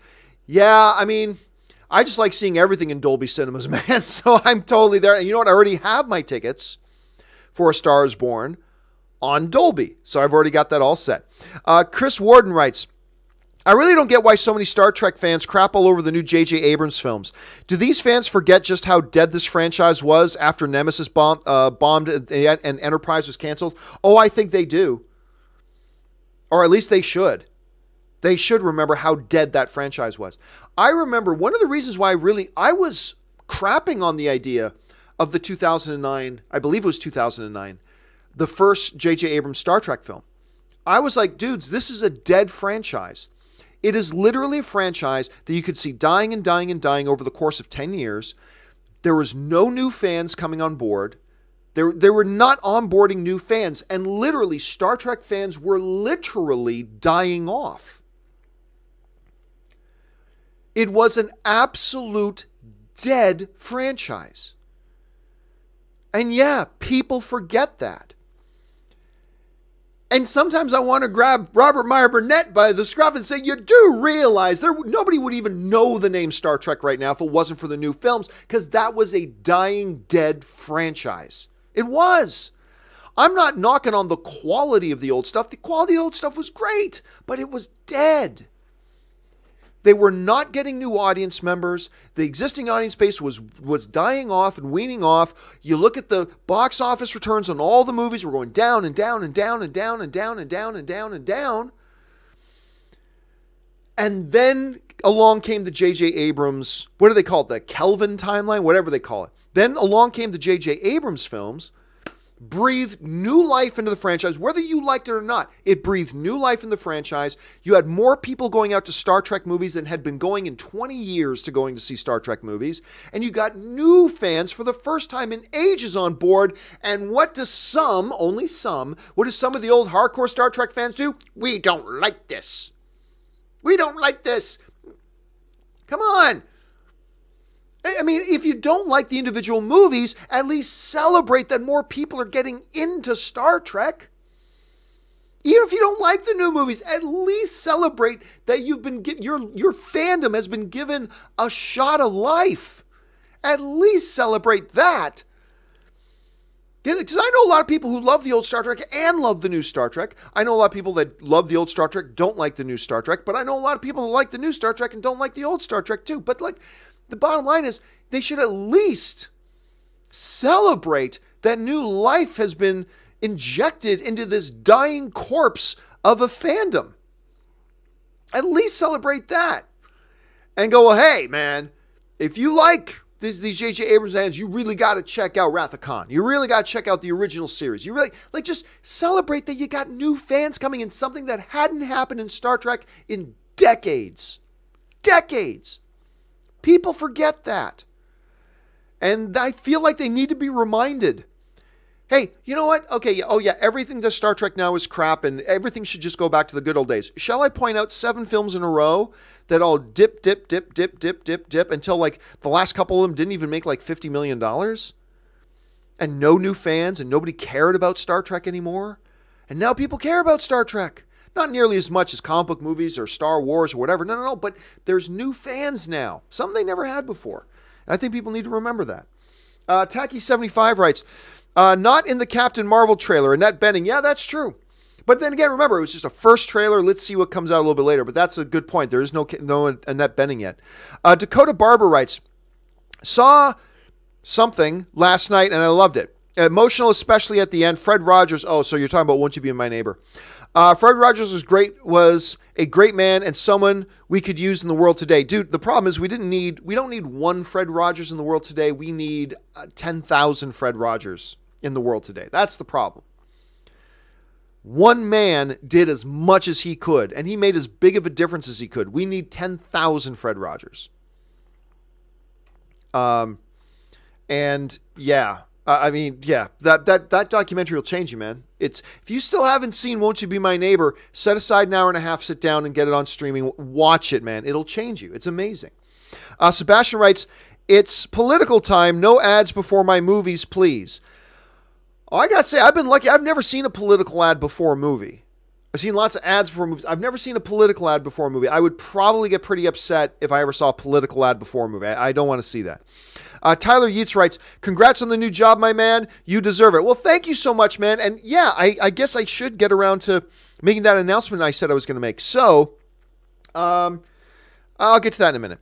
Yeah, I mean, I just like seeing everything in Dolby Cinemas, man. So I'm totally there. And you know what? I already have my tickets for A Star Is Born on Dolby. So I've already got that all set. Chris Warden writes, I really don't get why so many Star Trek fans crap all over the new J.J. Abrams films. Do these fans forget just how dead this franchise was after Nemesis bombed and Enterprise was canceled? Oh, I think they do. Or at least they should. They should remember how dead that franchise was. I remember one of the reasons why I was crapping on the idea of the 2009, I believe it was 2009, the first J.J. Abrams Star Trek film. I was like, dudes, this is a dead franchise. It is literally a franchise that you could see dying and dying and dying over the course of 10 years. There was no new fans coming on board. They were not onboarding new fans. And literally, Star Trek fans were literally dying off. It was an absolute dead franchise. And yeah, people forget that. And sometimes I want to grab Robert Meyer Burnett by the scruff and say, you do realize nobody would even know the name Star Trek right now if it wasn't for the new films, because that was a dying, dead franchise. It was. I'm not knocking on the quality of the old stuff. The quality of the old stuff was great, but it was dead. They were not getting new audience members. The existing audience base was dying off and weaning off. You look at the box office returns on all the movies, we're going down and down and down and down and down and down and down and down. And then along came the J.J. Abrams, what do they call it? The Kelvin timeline, whatever they call it. Then along came the J.J. Abrams films, breathed new life into the franchise, whether you liked it or not. It breathed new life in the franchise. You had more people going out to Star Trek movies than had been going in 20 years to going to see Star Trek movies. And you got new fans for the first time in ages on board. And what do some, only some, what do some of the old hardcore Star Trek fans do? We don't like this. We don't like this. Come on. I mean, if you don't like the individual movies, at least celebrate that more people are getting into Star Trek. Even if you don't like the new movies, at least celebrate that you've been your fandom has been given a shot of life. At least celebrate that. Because I know a lot of people who love the old Star Trek and love the new Star Trek. I know a lot of people that love the old Star Trek, don't like the new Star Trek. But I know a lot of people who like the new Star Trek and don't like the old Star Trek too. But like, the bottom line is they should at least celebrate that new life has been injected into this dying corpse of a fandom. At least celebrate that. And go, well, hey, man, if you like these J.J. Abrams fans, you really got to check out Wrath of Khan. You really got to check out the original series. You really, like, just celebrate that you got new fans coming in, something that hadn't happened in Star Trek in decades. Decades. People forget that. And I feel like they need to be reminded. Hey, you know what? Okay, oh yeah, everything that's Star Trek now is crap and everything should just go back to the good old days. Shall I point out 7 films in a row that all dip until like the last couple of them didn't even make like $50 million? And no new fans and nobody cared about Star Trek anymore? And now people care about Star Trek. Not nearly as much as comic book movies or Star Wars or whatever. No. But there's new fans now. Something they never had before. And I think people need to remember that. Tacky75 writes, not in the Captain Marvel trailer. Annette Bening. Yeah, that's true. But then again, remember, it was just a first trailer. Let's see what comes out a little bit later. But that's a good point. There is no Annette Bening yet. Dakota Barber writes, saw something last night and I loved it. Emotional, especially at the end. Fred Rogers. Oh, so you're talking about Won't You Be My Neighbor? Fred Rogers was a great man and someone we could use in the world today. Dude, the problem is we don't need one Fred Rogers in the world today. We need 10,000 Fred Rogers in the world today. That's the problem. One man did as much as he could, and he made as big of a difference as he could. We need 10,000 Fred Rogers. And yeah. That documentary will change you, man. If you still haven't seen Won't You Be My Neighbor, set aside an hour and a half, sit down and get it on streaming. Watch it, man. It'll change you. It's amazing. Sebastian writes, it's political time. No ads before my movies, please. Oh, I got to say, I've been lucky. I've never seen a political ad before a movie. I've seen lots of ads before movies. I've never seen a political ad before a movie. I would probably get pretty upset if I ever saw a political ad before a movie. I don't want to see that. Tyler Yeats writes, congrats on the new job, my man. You deserve it. Well, thank you so much, man. And yeah, I guess I should get around to making that announcement I said I was going to make. So, I'll get to that in a minute.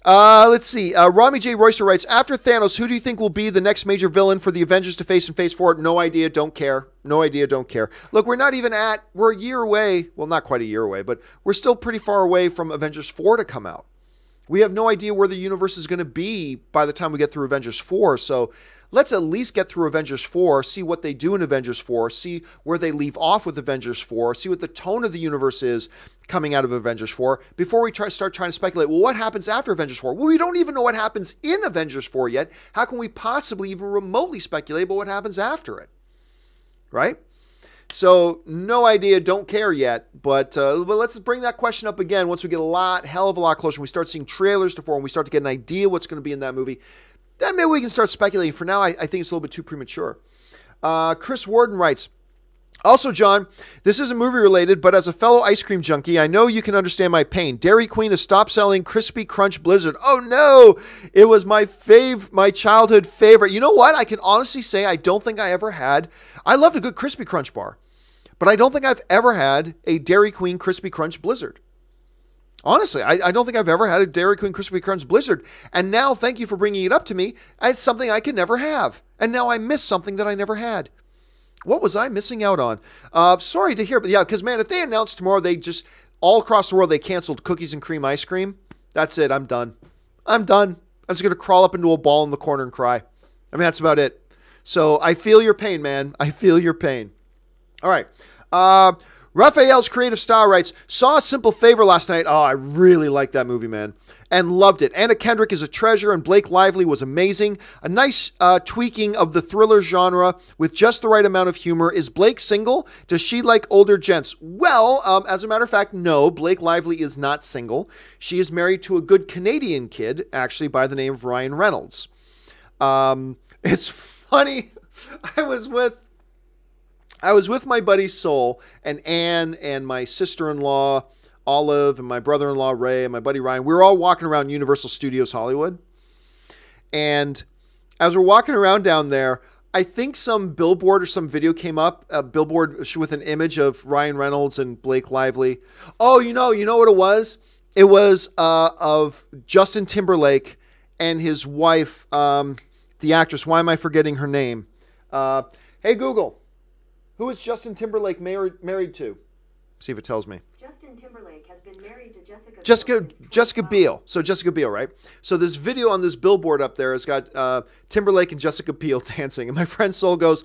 Let's see. Rami J. Royster writes, after Thanos, who do you think will be the next major villain for the Avengers to face in Phase 4? No idea. Don't care. No idea. Don't care. Look, we're a year away. Well, not quite a year away, but we're still pretty far away from Avengers 4 to come out. We have no idea where the universe is going to be by the time we get through Avengers 4. So let's at least get through Avengers 4, see what they do in Avengers 4, see where they leave off with Avengers 4, see what the tone of the universe is coming out of Avengers 4 before we start trying to speculate, well, what happens after Avengers 4? Well, we don't even know what happens in Avengers 4 yet. How can we possibly even remotely speculate about what happens after it? Right? So, no idea, don't care yet, but let's bring that question up again once we get hell of a lot closer, when we start seeing trailers to 4, and we start to get an idea what's going to be in that movie. Then maybe we can start speculating. For now, I think it's a little bit too premature. Chris Warden writes, also, John, this isn't movie related, but as a fellow ice cream junkie, I know you can understand my pain. Dairy Queen has stopped selling Crispy Crunch Blizzard. Oh no, it was my childhood favorite. You know what? I can honestly say I don't think I ever had. I loved a good Crispy Crunch bar, but I don't think I've ever had a Dairy Queen Crispy Crunch Blizzard. Honestly, I don't think I've ever had a Dairy Queen Crispy Crunch Blizzard. And now, thank you for bringing it up to me. It's something I could never have. And now I miss something that I never had. What was I missing out on? Sorry to hear, but yeah, because man, if they announced tomorrow they just, all across the world, they canceled cookies and cream ice cream, That's it. I'm done. I'm done. I'm just going to crawl up into a ball in the corner and cry. I mean, that's about it. So I feel your pain, man. I feel your pain. All right. Raphael's creative style writes, saw A Simple Favor last night. Oh, I really liked that movie, man. And loved it. Anna Kendrick is a treasure and Blake Lively was amazing. A nice tweaking of the thriller genre with just the right amount of humor. Is Blake single? Does she like older gents? Well, as a matter of fact, no. Blake Lively is not single. She is married to a good Canadian kid, actually, by the name of Ryan Reynolds. It's funny. I was with my buddy Sol and Anne and my sister-in-law Olive and my brother-in-law Ray and my buddy Ryan. We were all walking around Universal Studios Hollywood. And as we're walking around down there, I think some billboard or some video came up, a billboard with an image of Ryan Reynolds and Blake Lively. Oh, you know what it was? It was of Justin Timberlake and his wife, the actress. Why am I forgetting her name? Hey, Google. Who is Justin Timberlake married to? See if it tells me.
Justin Timberlake has been married to
Jessica Biel. So Jessica Biel, right? So this video on this billboard up there has got Timberlake and Jessica Biel dancing. And my friend Sol goes,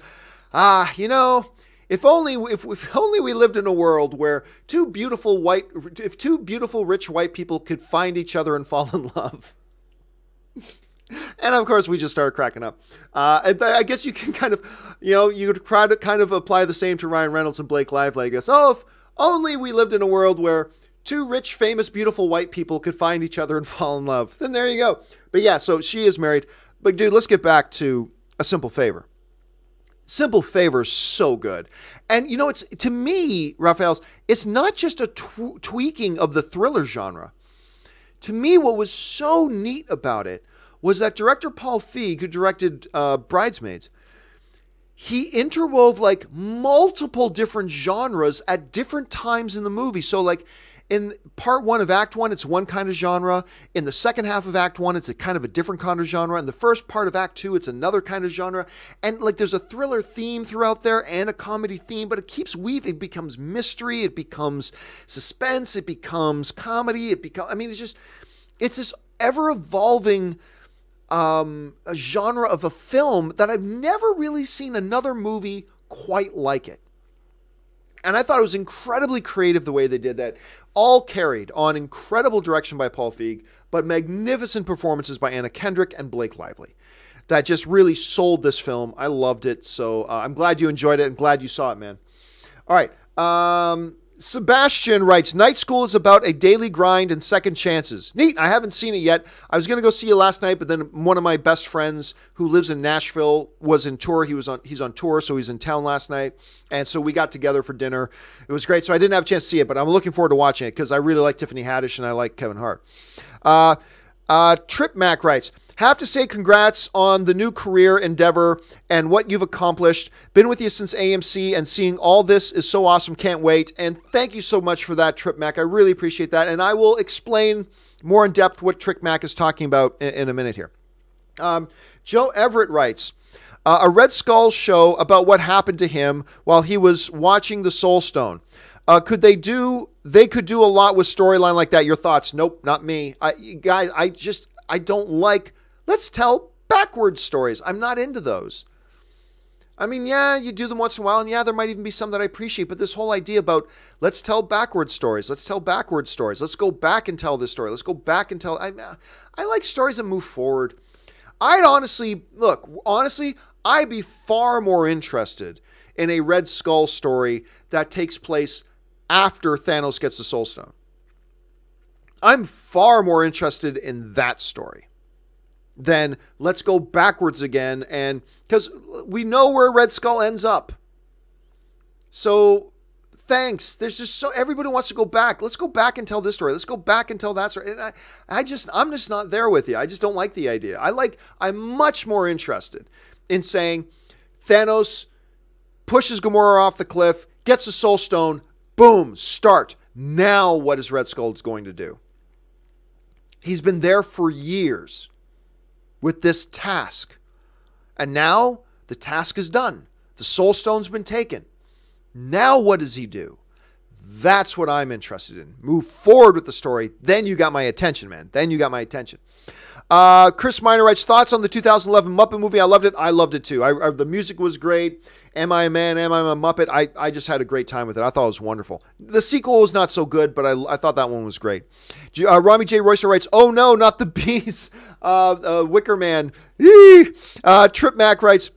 if only we lived in a world where two beautiful rich white people could find each other and fall in love. And of course, we just started cracking up. I guess you can kind of, you could try to kind of apply the same to Ryan Reynolds and Blake Lively. I guess, if only we lived in a world where two rich, famous, beautiful white people could find each other and fall in love. Then there you go. But yeah, so she is married. But dude, let's get back to A Simple Favor. Simple Favor is so good. And it's, to me, Raphael's, it's not just a tweaking of the thriller genre. To me, what was so neat about it was that director Paul Feig, who directed Bridesmaids, he interwove like multiple different genres at different times in the movie. So like in part one of Act 1, it's one kind of genre. In the second half of Act 1, it's a kind of a different kind of genre. In the first part of Act 2, it's another kind of genre. And like there's a thriller theme throughout there and a comedy theme, but it keeps weaving. It becomes mystery. It becomes suspense. It becomes comedy. It's this ever evolving a genre of a film that I've never really seen another movie quite like it. And I thought it was incredibly creative the way they did that. All carried on incredible direction by Paul Feig, but magnificent performances by Anna Kendrick and Blake Lively. That just really sold this film. I loved it. So I'm glad you enjoyed it and glad you saw it, man. All right. Sebastian writes, Night School is about a daily grind and second chances. Neat. I haven't seen it yet. I was going to go see it last night, but then one of my best friends who lives in Nashville was in tour. He's on tour, so he's in town last night. And so we got together for dinner. It was great. So I didn't have a chance to see it, but I'm looking forward to watching it because I really like Tiffany Haddish and I like Kevin Hart. Trip Mac writes, have to say congrats on the new career endeavor and what you've accomplished. Been with you since AMC and seeing all this is so awesome. Can't wait. And thank you so much for that, Trip Mac. I really appreciate that. And I will explain more in depth what Trick Mac is talking about in a minute here. Joe Everett writes, a Red Skull show about what happened to him while he was watching the Soul Stone. They could do a lot with storyline like that. Your thoughts? Nope, not me. Guys, I don't like, let's tell backwards stories. I'm not into those. I mean, yeah, you do them once in a while, and yeah, there might even be some that I appreciate, but this whole idea about let's tell backwards stories. Let's tell backwards stories. Let's go back and tell this story. Let's go back and tell, I like stories that move forward. Honestly, I'd be far more interested in a Red Skull story that takes place after Thanos gets the Soul Stone. I'm far more interested in that story than let's go backwards again, and because we know where Red Skull ends up. So thanks. There's just everybody wants to go back. Let's go back and tell this story. Let's go back and tell that story. And I'm just not there with you. I just don't like the idea. I'm much more interested in saying Thanos pushes Gamora off the cliff, gets the Soul Stone, boom, start. Now what is Red Skull going to do? He's been there for years with this task. And now the task is done. The Soul Stone's been taken. Now what does he do? That's what I'm interested in. Move forward with the story. Then you got my attention, man. Then you got my attention. Chris Miner writes, thoughts on the 2011 Muppet movie? I loved it. I loved it too. The music was great. Am I a Man? Am I a Muppet? I just had a great time with it. I thought it was wonderful. The sequel was not so good, but I thought that one was great. Rami J. Royster writes, oh no, not the bees. Wicker Man. Trip Mac writes,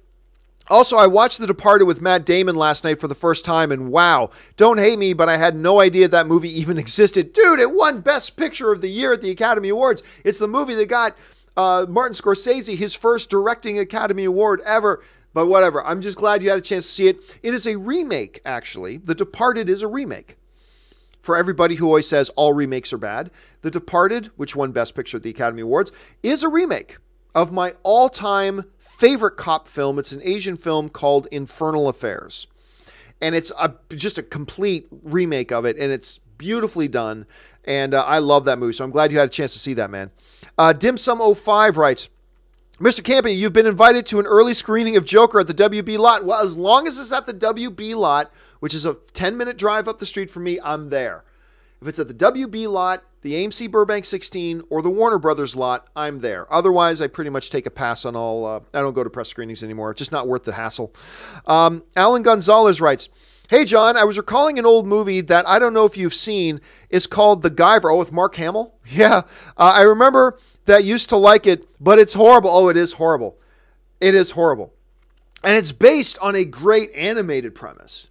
also, I watched The Departed with Matt Damon last night for the first time, and wow, don't hate me, but I had no idea that movie even existed. Dude, it won Best Picture of the Year at the Academy Awards. It's the movie that got Martin Scorsese his first directing Academy Award ever. But whatever, I'm just glad you had a chance to see it. It is a remake, actually. The Departed is a remake. For everybody who always says all remakes are bad, The Departed, which won Best Picture at the Academy Awards, is a remake of my all-time favorite cop film. It's an Asian film called Infernal Affairs. And it's just a complete remake of it, and it's beautifully done. And I love that movie, so I'm glad you had a chance to see that, man. Dimsum05 writes, Mr. Campea, you've been invited to an early screening of Joker at the WB lot. Well, as long as it's at the WB lot, which is a 10-minute drive up the street from me, I'm there. If it's at the WB lot, the AMC Burbank 16, or the Warner Brothers lot, I'm there. Otherwise, I pretty much take a pass on all. I don't go to press screenings anymore. It's just not worth the hassle. Alan Gonzalez writes, hey, John, I was recalling an old movie that I don't know if you've seen. It's called The Guyver. Oh, with Mark Hamill? Yeah. I remember that used to like it, but it's horrible. Oh, it is horrible. It is horrible. And it's based on a great animated premise.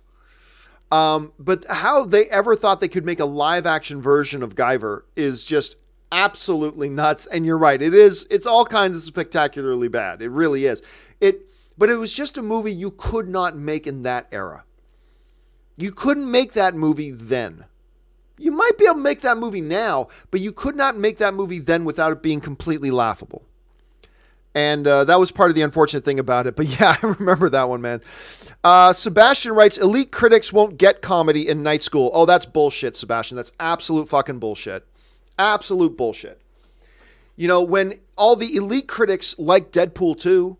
But how they ever thought they could make a live action version of Guyver is just absolutely nuts. And you're right. It's all kinds of spectacularly bad. It really is. But it was just a movie you could not make in that era. You couldn't make that movie then. You might be able to make that movie now, but you could not make that movie then without it being completely laughable. And that was part of the unfortunate thing about it. But yeah, I remember that one, man. Sebastian writes, elite critics won't get comedy in night school. Oh, that's bullshit, Sebastian. That's absolute fucking bullshit. Absolute bullshit. You know, when all the elite critics like Deadpool 2,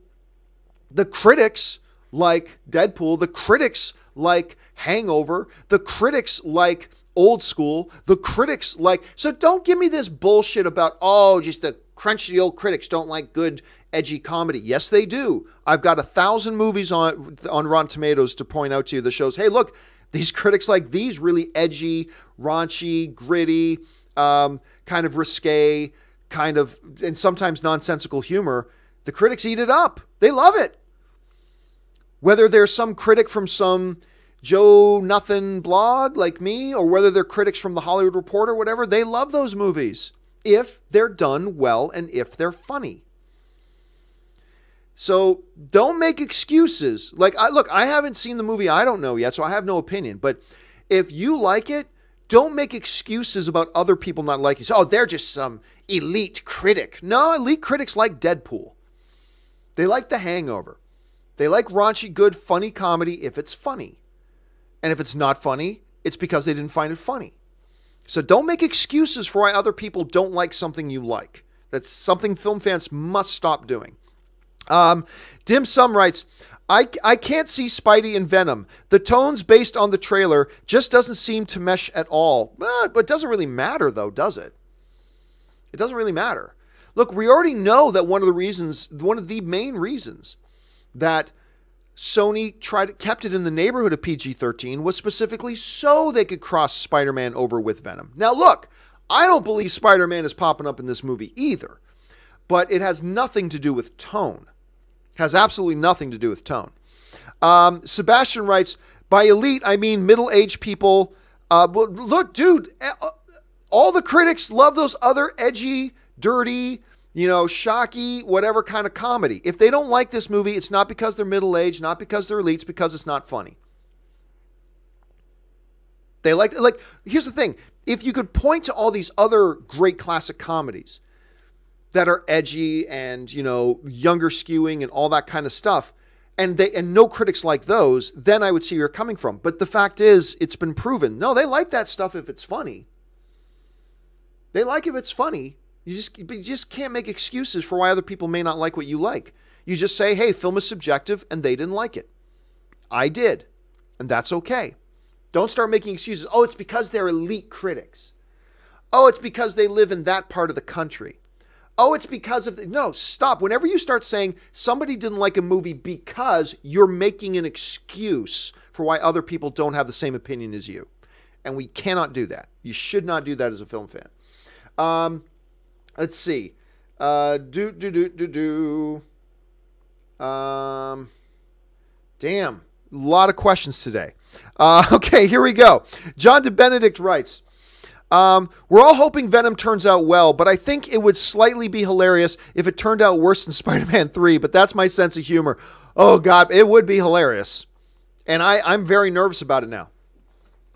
the critics like Deadpool, the critics like Hangover, the critics like Old School, the critics like... So don't give me this bullshit about, oh, just the crunchy old critics don't like good edgy comedy. Yes, they do. I've got 1,000 movies on Rotten Tomatoes to point out to you that shows, hey, look, these critics like these really edgy, raunchy, gritty, kind of risque, kind of, and sometimes nonsensical humor. The critics eat it up. They love it. Whether there's some critic from some Joe Nothing blog like me, or whether they're critics from the Hollywood Reporter, whatever, they love those movies if they're done well and if they're funny. So don't make excuses. Like, look, I haven't seen the movie. I don't know yet, so I have no opinion. But if you like it, don't make excuses about other people not liking it. So, oh, they're just some elite critic. No, elite critics like Deadpool. They like The Hangover. They like raunchy, good, funny comedy if it's funny. And if it's not funny, it's because they didn't find it funny. So don't make excuses for why other people don't like something you like. That's something film fans must stop doing. Dim Sum writes, I can't see Spidey and Venom. The tones based on the trailer just doesn't seem to mesh at all. But it doesn't really matter, though, does it? It doesn't really matter. Look, we already know that one of the main reasons that Sony kept it in the neighborhood of PG-13 was specifically so they could cross Spider-Man over with Venom. Now, look, I don't believe Spider-Man is popping up in this movie either, but it has nothing to do with tone. Has absolutely nothing to do with tone. Sebastian writes, by elite, I mean middle-aged people. Well, look, dude, all the critics love those other edgy, dirty, shocky, whatever kind of comedy. If they don't like this movie, it's not because they're middle-aged, not because they're elites, it's because it's not funny. They like, here's the thing. If you could point to all these other great classic comedies that are edgy and, younger skewing and all that kind of stuff, and no critics like those, then I would see where you're coming from. But the fact is, it's been proven. No, they like that stuff if it's funny. They like if it's funny. You just can't make excuses for why other people may not like what you like. You just say, hey, film is subjective, and they didn't like it. I did, and that's okay. Don't start making excuses. Oh, it's because they're elite critics. Oh, it's because they live in that part of the country. Oh, it's because of... No, stop. Whenever you start saying somebody didn't like a movie because you're making an excuse for why other people don't have the same opinion as you. And we cannot do that. You should not do that as a film fan. Let's see. Damn. A lot of questions today. Okay, here we go. John DeBenedict writes, we're all hoping Venom turns out well, but I think it would slightly be hilarious if it turned out worse than Spider-Man 3, but that's my sense of humor. Oh, God, it would be hilarious. And I'm very nervous about it now.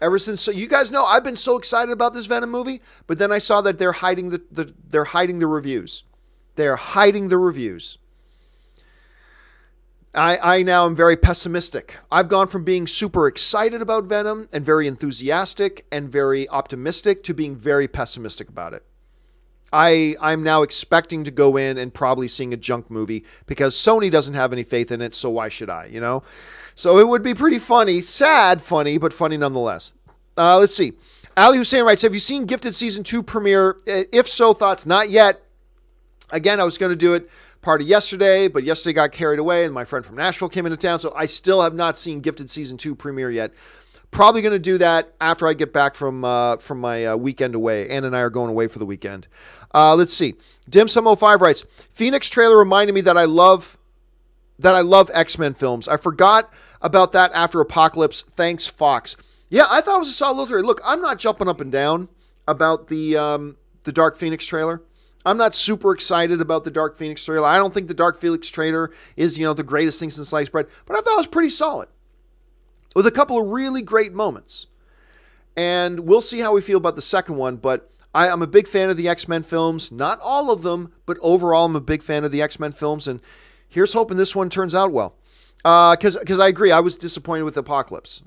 Ever since, so you guys know, I've been so excited about this Venom movie, but then I saw that they're hiding they're hiding the reviews. They're hiding the reviews. I now am very pessimistic. I've gone from being super excited about Venom and very enthusiastic and very optimistic to being very pessimistic about it. I'm now expecting to go in and probably seeing a junk movie because Sony doesn't have any faith in it, so why should I, you know? So it would be pretty funny. Sad funny, but funny nonetheless. Let's see. Ali Hussein writes, have you seen Gifted Season 2 premiere? If so, thoughts? Not yet. Again, I was going to do it part of yesterday, but yesterday got carried away and my friend from Nashville came into town, so I still have not seen Gifted Season 2 premiere yet. Probably going to do that after I get back from my weekend away. Ann and I are going away for the weekend. Let's see. Dim705 writes, Phoenix trailer reminded me that I love X-Men films. I forgot about that after Apocalypse. Thanks, Fox. Yeah, I thought it was a solid little trailer. Look, I'm not jumping up and down about the Dark Phoenix trailer. I'm not super excited about the Dark Phoenix trailer. I don't think the Dark Phoenix trailer is, the greatest thing since sliced bread, but I thought it was pretty solid with a couple of really great moments. And we'll see how we feel about the second one, but I'm a big fan of the X-Men films. Not all of them, but overall I'm a big fan of the X-Men films, and here's hoping this one turns out well. Because I agree, I was disappointed with Apocalypse.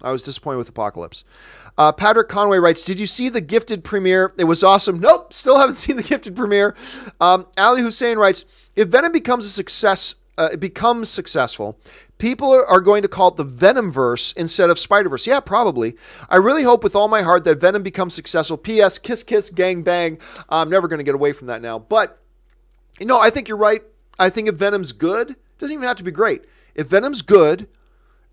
Patrick Conway writes, did you see the Gifted premiere? It was awesome. Nope, still haven't seen the Gifted premiere. Ali Hussein writes, if Venom becomes successful, people are going to call it the Venomverse instead of Spider-Verse. Yeah, probably. I really hope with all my heart that Venom becomes successful. P.S. Kiss, kiss, gang, bang. I'm never going to get away from that now. But, I think you're right. I think if Venom's good, it doesn't even have to be great. If Venom's good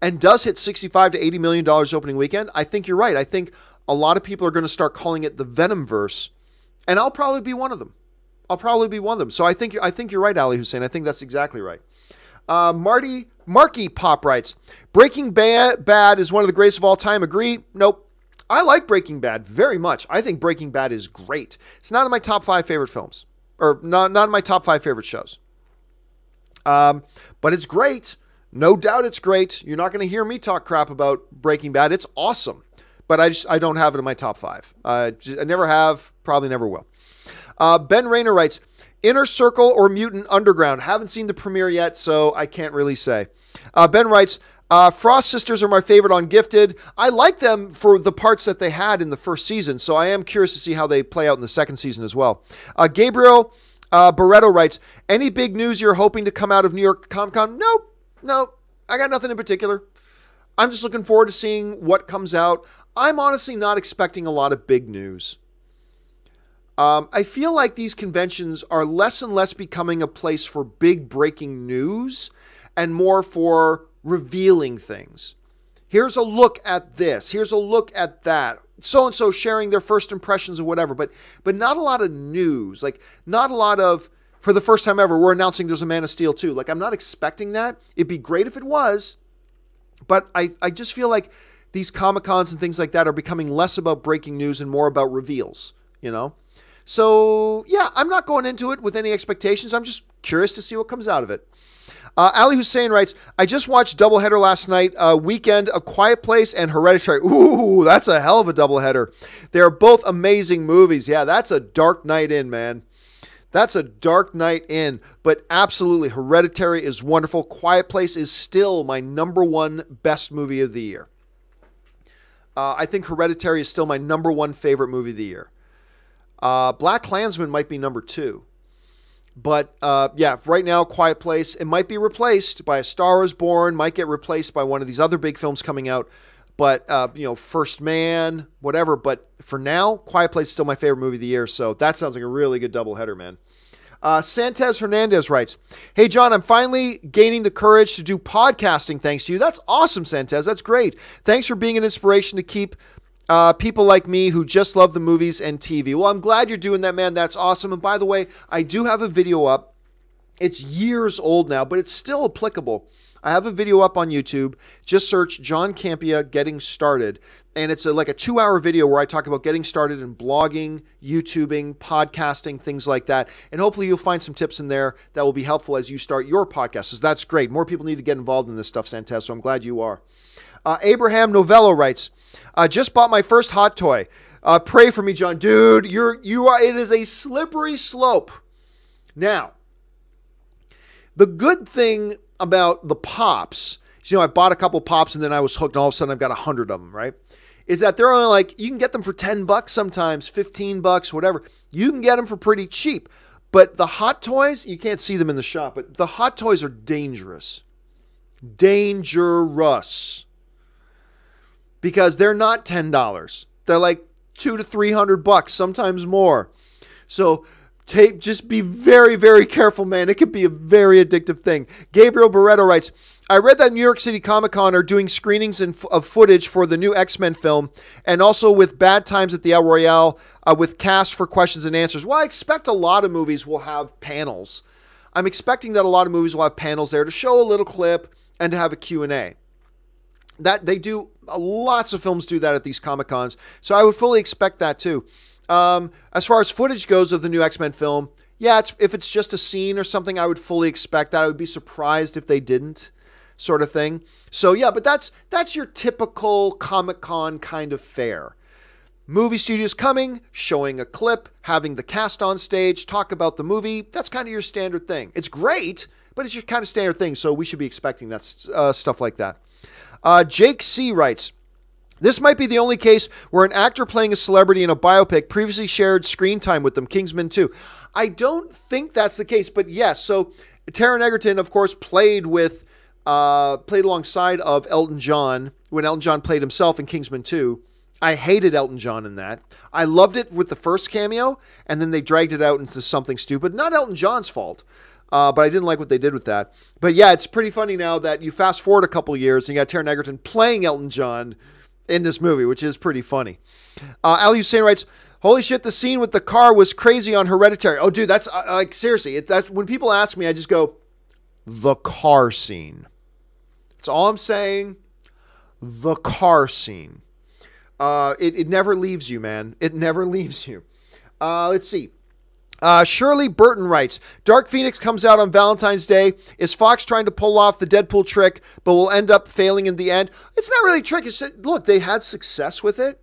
and does hit $65 to $80 million opening weekend, I think you're right. I think a lot of people are going to start calling it the Venomverse, and I'll probably be one of them. So I think you're right, Ali Hussein. I think that's exactly right. Marky Pop writes, Breaking Bad is one of the greatest of all time. Agree? Nope. I like Breaking Bad very much. I think Breaking Bad is great. It's not in my top 5 favorite films, or not in my top 5 favorite shows. But it's great. No doubt it's great. You're not going to hear me talk crap about Breaking Bad. It's awesome. But I don't have it in my top 5. I never have, probably never will. Ben Rayner writes, Inner Circle or Mutant Underground? Haven't seen the premiere yet, so I can't really say. Ben writes, Frost Sisters are my favorite on Gifted. I like them for the parts that they had in the first season, so I am curious to see how they play out in the second season as well. Gabriel Barreto writes, any big news you're hoping to come out of New York Comic-Con? Nope. I got nothing in particular. I'm just looking forward to seeing what comes out. I'm honestly not expecting a lot of big news. I feel like these conventions are less and less becoming a place for big breaking news and more for revealing things. Here's a look at this. Here's a look at that. So-and-so sharing their first impressions or whatever, but not a lot of news. Like, not a lot of, for the first time ever, we're announcing there's a Man of Steel 2. Like, I'm not expecting that. It'd be great if it was, but I just feel like these Comic-Cons and things like that are becoming less about breaking news and more about reveals, So, yeah, I'm not going into it with any expectations. I'm just curious to see what comes out of it. Ali Hussein writes, I just watched doubleheader last night, Weekend, A Quiet Place, and Hereditary. Ooh, that's a hell of a doubleheader. They're both amazing movies. Yeah, that's a dark night in, man. That's a dark night in, but absolutely, Hereditary is wonderful. Quiet Place is still my number 1 best movie of the year. I think Hereditary is still my number 1 favorite movie of the year. Black Klansman might be number 2. But, yeah, right now, Quiet Place, it might be replaced by A Star Is Born, might get replaced by one of these other big films coming out. But, First Man, whatever. But for now, Quiet Place is still my favorite movie of the year. So that sounds like a really good doubleheader, man. Santez Hernandez writes, "Hey, John, I'm finally gaining the courage to do podcasting thanks to you." That's awesome, Santez. That's great. Thanks for being an inspiration to keep people like me who just love the movies and TV. Well, I'm glad you're doing that, man. That's awesome. And by the way, I do have a video up. It's years old now, but it's still applicable. I have a video up on YouTube. Just search John Campea Getting Started. And it's like a 2-hour video where I talk about getting started in blogging, YouTubing, podcasting, things like that. And hopefully you'll find some tips in there that will be helpful as you start your podcast. So that's great. More people need to get involved in this stuff, Santez. So I'm glad you are. Abraham Novello writes, "Just bought my first hot toy. Pray for me, John." Dude, you are. It is a slippery slope. Now, the good thing about the pops, I bought a couple pops and then I was hooked, and all of a sudden I've got 100 of them, right? Is that they're only like, you can get them for $10 sometimes, $15, whatever. You can get them for pretty cheap. But the hot toys, you can't see them in the shop, but the hot toys are dangerous. Dangerous. Because they're not $10. They're like $200 to $300, sometimes more. So just be very, very careful, man. It could be a very addictive thing. Gabriel Barreto writes, "I read that New York City Comic Con are doing screenings of footage for the new X-Men film, and also with Bad Times at the El Royale with cast for questions and answers." Well, I expect a lot of movies will have panels. I'm expecting that a lot of movies will have panels there to show a little clip and to have a Q&A. That they do, lots of films do that at these Comic Cons, so I would fully expect that too. As far as footage goes of the new X-Men film, yeah, if it's just a scene or something, I would fully expect that. I would be surprised if they didn't, sort of thing. So yeah, but that's your typical Comic-Con kind of fare. Movie studios coming, showing a clip, having the cast on stage, talk about the movie. That's kind of your standard thing. It's great, but it's your kind of standard thing, so we should be expecting that stuff like that. Jake C. writes, "This might be the only case where an actor playing a celebrity in a biopic previously shared screen time with them, Kingsman 2. I don't think that's the case, but yes. So Taron Egerton, of course, played alongside of Elton John when Elton John played himself in Kingsman 2. I hated Elton John in that. I loved it with the first cameo, and then they dragged it out into something stupid. Not Elton John's fault. But I didn't like what they did with that. But yeah, it's pretty funny now that you fast forward a couple years and you got Taron Egerton playing Elton John in this movie, which is pretty funny. Ali Hussein writes, "Holy shit, the scene with the car was crazy on Hereditary." Oh, dude, that's like seriously. That's when people ask me, I just go, the car scene. That's all I'm saying. The car scene. It never leaves you, man. It never leaves you. Let's see. Shirley Burton writes, "Dark Phoenix comes out on Valentine's Day. Is Fox trying to pull off the Deadpool trick, but will end up failing in the end?" It's not really a trick. Look, they had success with it.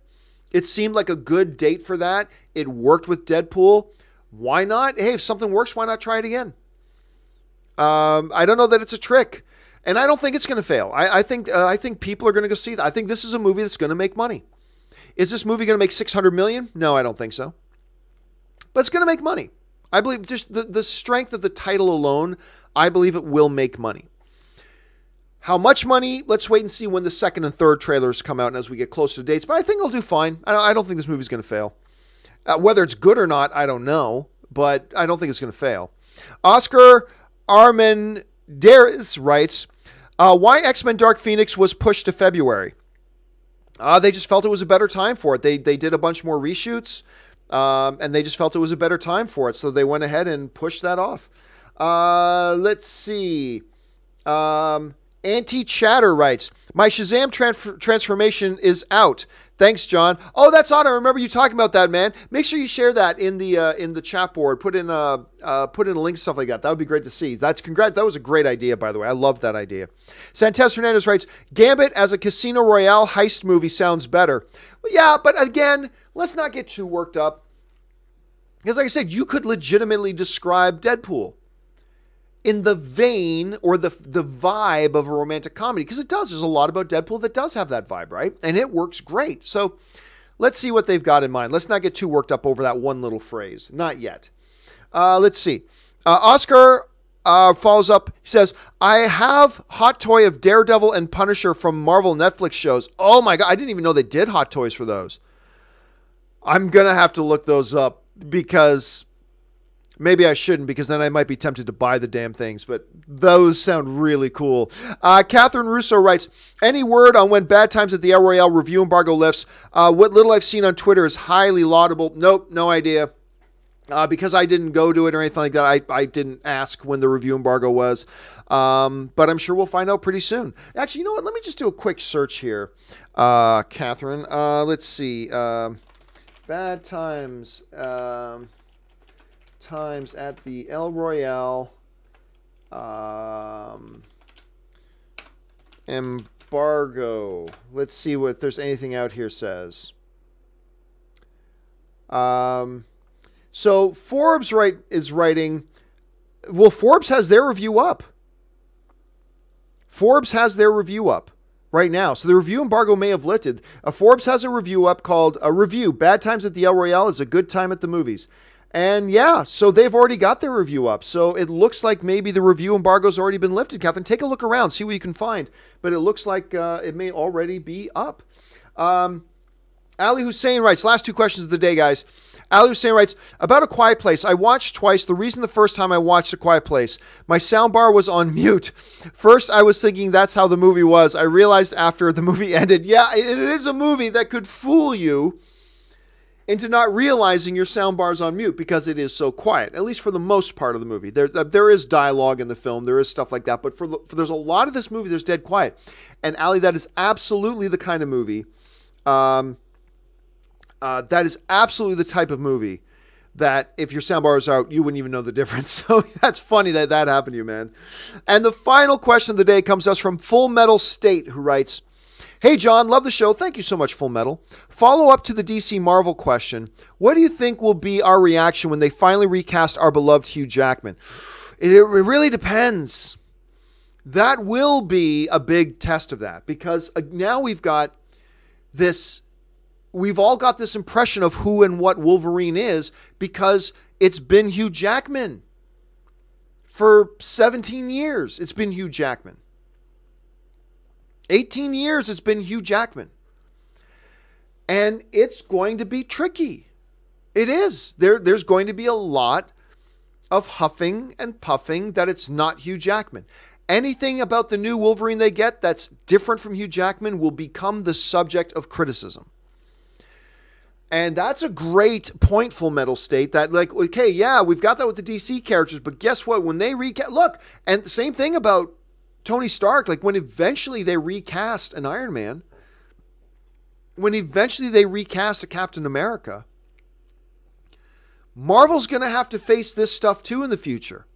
It seemed like a good date for that. It worked with Deadpool. Why not? Hey, if something works, why not try it again? I don't know that it's a trick, and I don't think it's going to fail. I think people are going to go see that. I think this is a movie that's going to make money. Is this movie going to make $600 million? No, I don't think so. But it's going to make money. I believe just the strength of the title alone, I believe it will make money. How much money? Let's wait and see when the second and third trailers come out and as we get closer to dates. But I think it'll do fine. I don't think this movie's going to fail. Whether it's good or not, I don't know. But I don't think it's going to fail. Oscar Armendaris writes, "Why X-Men Dark Phoenix was pushed to February?" They just felt it was a better time for it. They did a bunch more reshoots. And they just felt it was a better time for it. So they went ahead and pushed that off. Let's see. Anti-Chatter writes, "My Shazam transformation is out. Thanks, John." Oh, that's on. I remember you talking about that, man. Make sure you share that in the chat board. Put in a link, stuff like that. That would be great to see. That was a great idea, by the way. I loved that idea. Santez Hernandez writes, "Gambit as a Casino Royale heist movie sounds better." Well, yeah, but again, let's not get too worked up. Because like I said, you could legitimately describe Deadpool in the vein or the vibe of a romantic comedy. Because it does. There's a lot about Deadpool that does have that vibe, right? And it works great. So let's see what they've got in mind. Let's not get too worked up over that one little phrase. Not yet. Let's see. Oscar follows up. He says, I have hot toy of Daredevil and Punisher from Marvel Netflix shows. Oh my God. I didn't even know they did hot toys for those. I'm going to have to look those up because maybe I shouldn't, because then I might be tempted to buy the damn things, but those sound really cool. Catherine Russo writes, any word on when Bad Times at the El Royale review embargo lifts? What little I've seen on Twitter is highly laudable. Nope, no idea. Because I didn't go to it or anything like that, I didn't ask when the review embargo was. But I'm sure we'll find out pretty soon. Actually, you know what? Let me just do a quick search here, Catherine. Let's see. Bad Times... times at the El Royale embargo. Let's see what there's anything out here says. So Forbes is writing, well, Forbes has their review up. Forbes has their review up right now. So the review embargo may have lifted. Forbes has a review up called a review. Bad Times at the El Royale is a good time at the movies. And yeah, so they've already got their review up. So it looks like maybe the review embargo's already been lifted, Catherine. Take a look around, see what you can find. But it looks like it may already be up. Ali Hussein writes, last two questions of the day, guys. Ali Hussein writes, about A Quiet Place. I watched twice. The reason the first time I watched A Quiet Place, my soundbar was on mute. First, I was thinking that's how the movie was. I realized after the movie ended, yeah, it is a movie that could fool you into not realizing your soundbar's on mute because it is so quiet, at least for the most part of the movie. There is dialogue in the film, there is stuff like that, but for there's a lot of this movie that's dead quiet. And Ali, that is absolutely the kind of movie, that is absolutely the type of movie that if your soundbar is out, you wouldn't even know the difference. So that's funny that that happened to you, man. And the final question of the day comes to us from Full Metal State, who writes, hey, John, love the show. Thank you so much, Full Metal. Follow up to the DC Marvel question. What do you think will be our reaction when they finally recast our beloved Hugh Jackman? It really depends. That will be a big test of that because now we've got this, we've all got this impression of who and what Wolverine is because it's been Hugh Jackman. For 17 years, it's been Hugh Jackman. 18 years it's been Hugh Jackman. And it's going to be tricky. It is. There's going to be a lot of huffing and puffing that it's not Hugh Jackman. Anything about the new Wolverine they get that's different from Hugh Jackman will become the subject of criticism. And that's a great point, Full Metal State, that like, okay, yeah, we've got that with the DC characters, but guess what? When they recast, look, and the same thing about Tony Stark, like when eventually they recast an Iron Man, when eventually they recast a Captain America, Marvel's going to have to face this stuff too in the future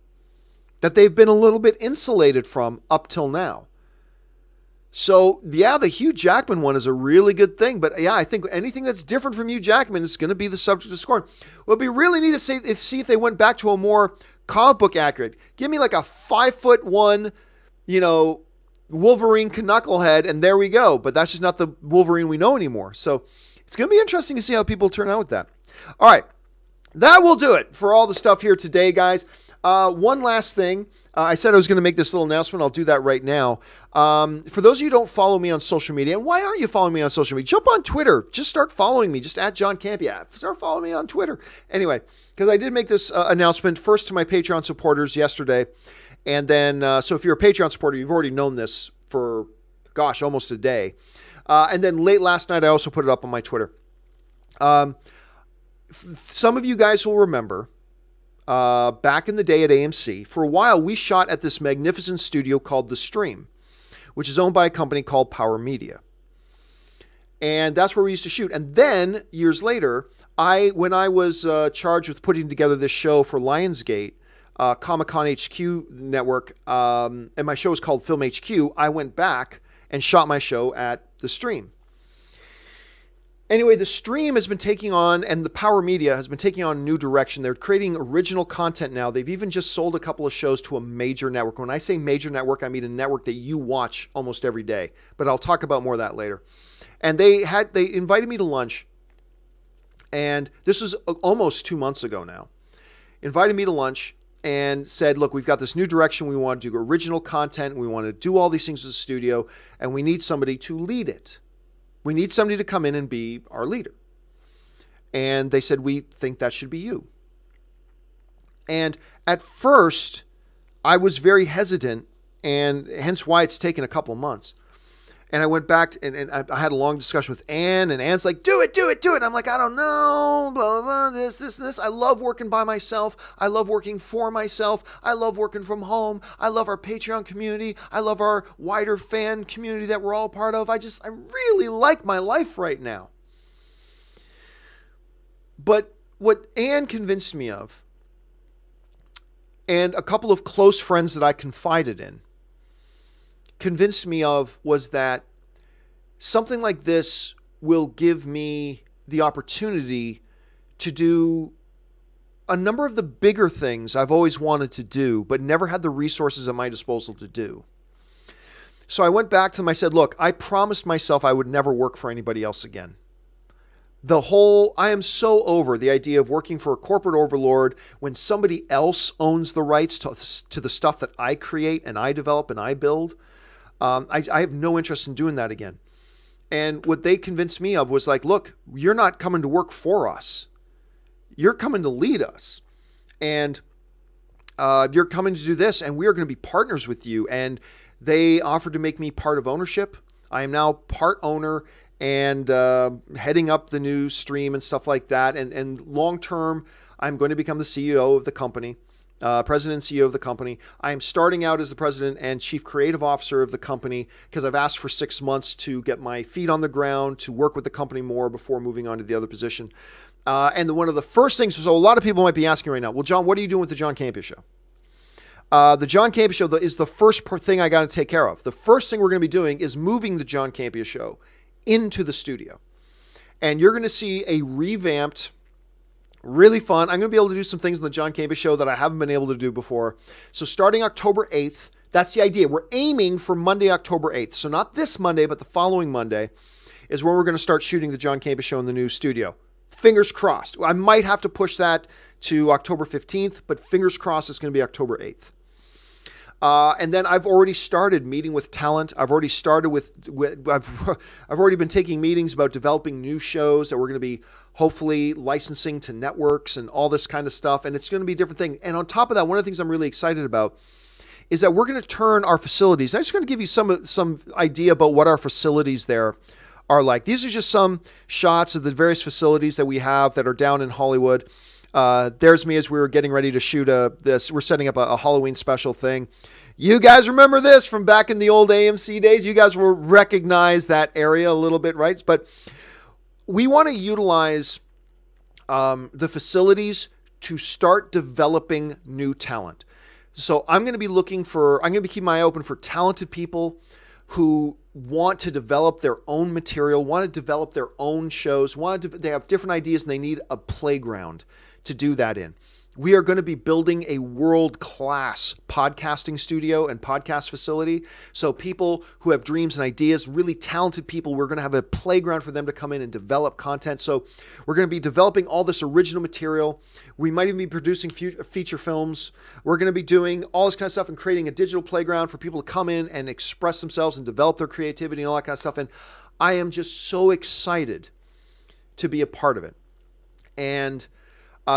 that they've been a little bit insulated from up till now. So yeah, the Hugh Jackman one is a really good thing, but yeah, I think anything that's different from Hugh Jackman is going to be the subject of scorn. Well, it'd be really neat to see if they went back to a more comic book accurate. Give me like a 5'1", Wolverine knucklehead, and there we go. But that's just not the Wolverine we know anymore. So it's going to be interesting to see how people turn out with that. All right. That will do it for all the stuff here today, guys. One last thing. I said I was going to make this little announcement. I'll do that right now. For those of you who don't follow me on social media, and why aren't you following me on social media? Jump on Twitter. Just start following me. Just at John Campea. Start following me on Twitter. Anyway, because I did make this announcement first to my Patreon supporters yesterday. And then, so if you're a Patreon supporter, you've already known this for, gosh, almost a day. And then late last night, I also put it up on my Twitter. Some of you guys will remember, back in the day at AMC, for a while, we shot at this magnificent studio called The Stream, which is owned by a company called Power Media. And that's where we used to shoot. And then, years later, when I was charged with putting together this show for Lionsgate, Comic-Con HQ network, and my show is called Film HQ, I went back and shot my show at The Stream. Anyway, The Stream has been taking on, and the Power Media has been taking on a new direction. They're creating original content now. They've even just sold a couple of shows to a major network. When I say major network, I mean a network that you watch almost every day. But I'll talk about more of that later. And they invited me to lunch, and this was almost 2 months ago now. Invited me to lunch, and said, look, we've got this new direction. We want to do original content. We want to do all these things as a studio, and we need somebody to lead it. We need somebody to come in and be our leader. And they said, we think that should be you. And at first, I was very hesitant, and hence why it's taken a couple months. And I went back and I had a long discussion with Ann, and Ann's like, do it. And I'm like, I don't know, blah, blah, blah, this. I love working by myself. I love working for myself. I love working from home. I love our Patreon community. I love our wider fan community that we're all part of. I really like my life right now. But what Ann convinced me of, and a couple of close friends that I confided in, convinced me of, was that something like this will give me the opportunity to do a number of the bigger things I've always wanted to do, but never had the resources at my disposal to do. So I went back to them. I said, look, I promised myself I would never work for anybody else again. I am so over the idea of working for a corporate overlord when somebody else owns the rights to the stuff that I create and I develop and I build. I have no interest in doing that again. And what they convinced me of was like, look, you're not coming to work for us. You're coming to lead us. And you're coming to do this, and we are going to be partners with you. And they offered to make me part of ownership. I am now part owner and heading up the new stream and stuff like that. And long term, I'm going to become the CEO of the company. President and CEO of the company. I am starting out as the president and chief creative officer of the company because I've asked for 6 months to get my feet on the ground, to work with the company more before moving on to the other position. And one of the first things, so a lot of people might be asking right now, well, John, what are you doing with the John Campea Show? The John Campea Show is the first thing I got to take care of. The first thing we're going to be doing is moving the John Campea Show into the studio. And you're going to see a revamped, really fun. I'm going to be able to do some things on the John Campea Show that I haven't been able to do before. So starting October 8th, that's the idea. We're aiming for Monday, October 8th. So not this Monday, but the following Monday is when we're going to start shooting the John Campea Show in the new studio. Fingers crossed. I might have to push that to October 15th, but fingers crossed it's going to be October 8th. And then I've already started meeting with talent. I've already started I've already been taking meetings about developing new shows that we're going to be hopefully licensing to networks and all this kind of stuff. And it's going to be a different thing. And on top of that, one of the things I'm really excited about is that we're going to turn our facilities. I'm just going to give you some idea about what our facilities there are like. These are just some shots of the various facilities that we have that are down in Hollywood. There's me as we were getting ready to shoot we're setting up a Halloween special thing. You guys remember this from back in the old AMC days? You guys will recognize that area a little bit, right? But we want to utilize the facilities to start developing new talent. So I'm going to be keeping my eye open for talented people who want to develop their own material, want to develop their own shows, they have different ideas and they need a playground to do that in. We are going to be building a world-class podcasting studio and podcast facility. So people who have dreams and ideas, really talented people, we're going to have a playground for them to come in and develop content. So we're going to be developing all this original material. We might even be producing feature films. We're going to be doing all this kind of stuff and creating a digital playground for people to come in and express themselves and develop their creativity and all that kind of stuff. And I am just so excited to be a part of it. And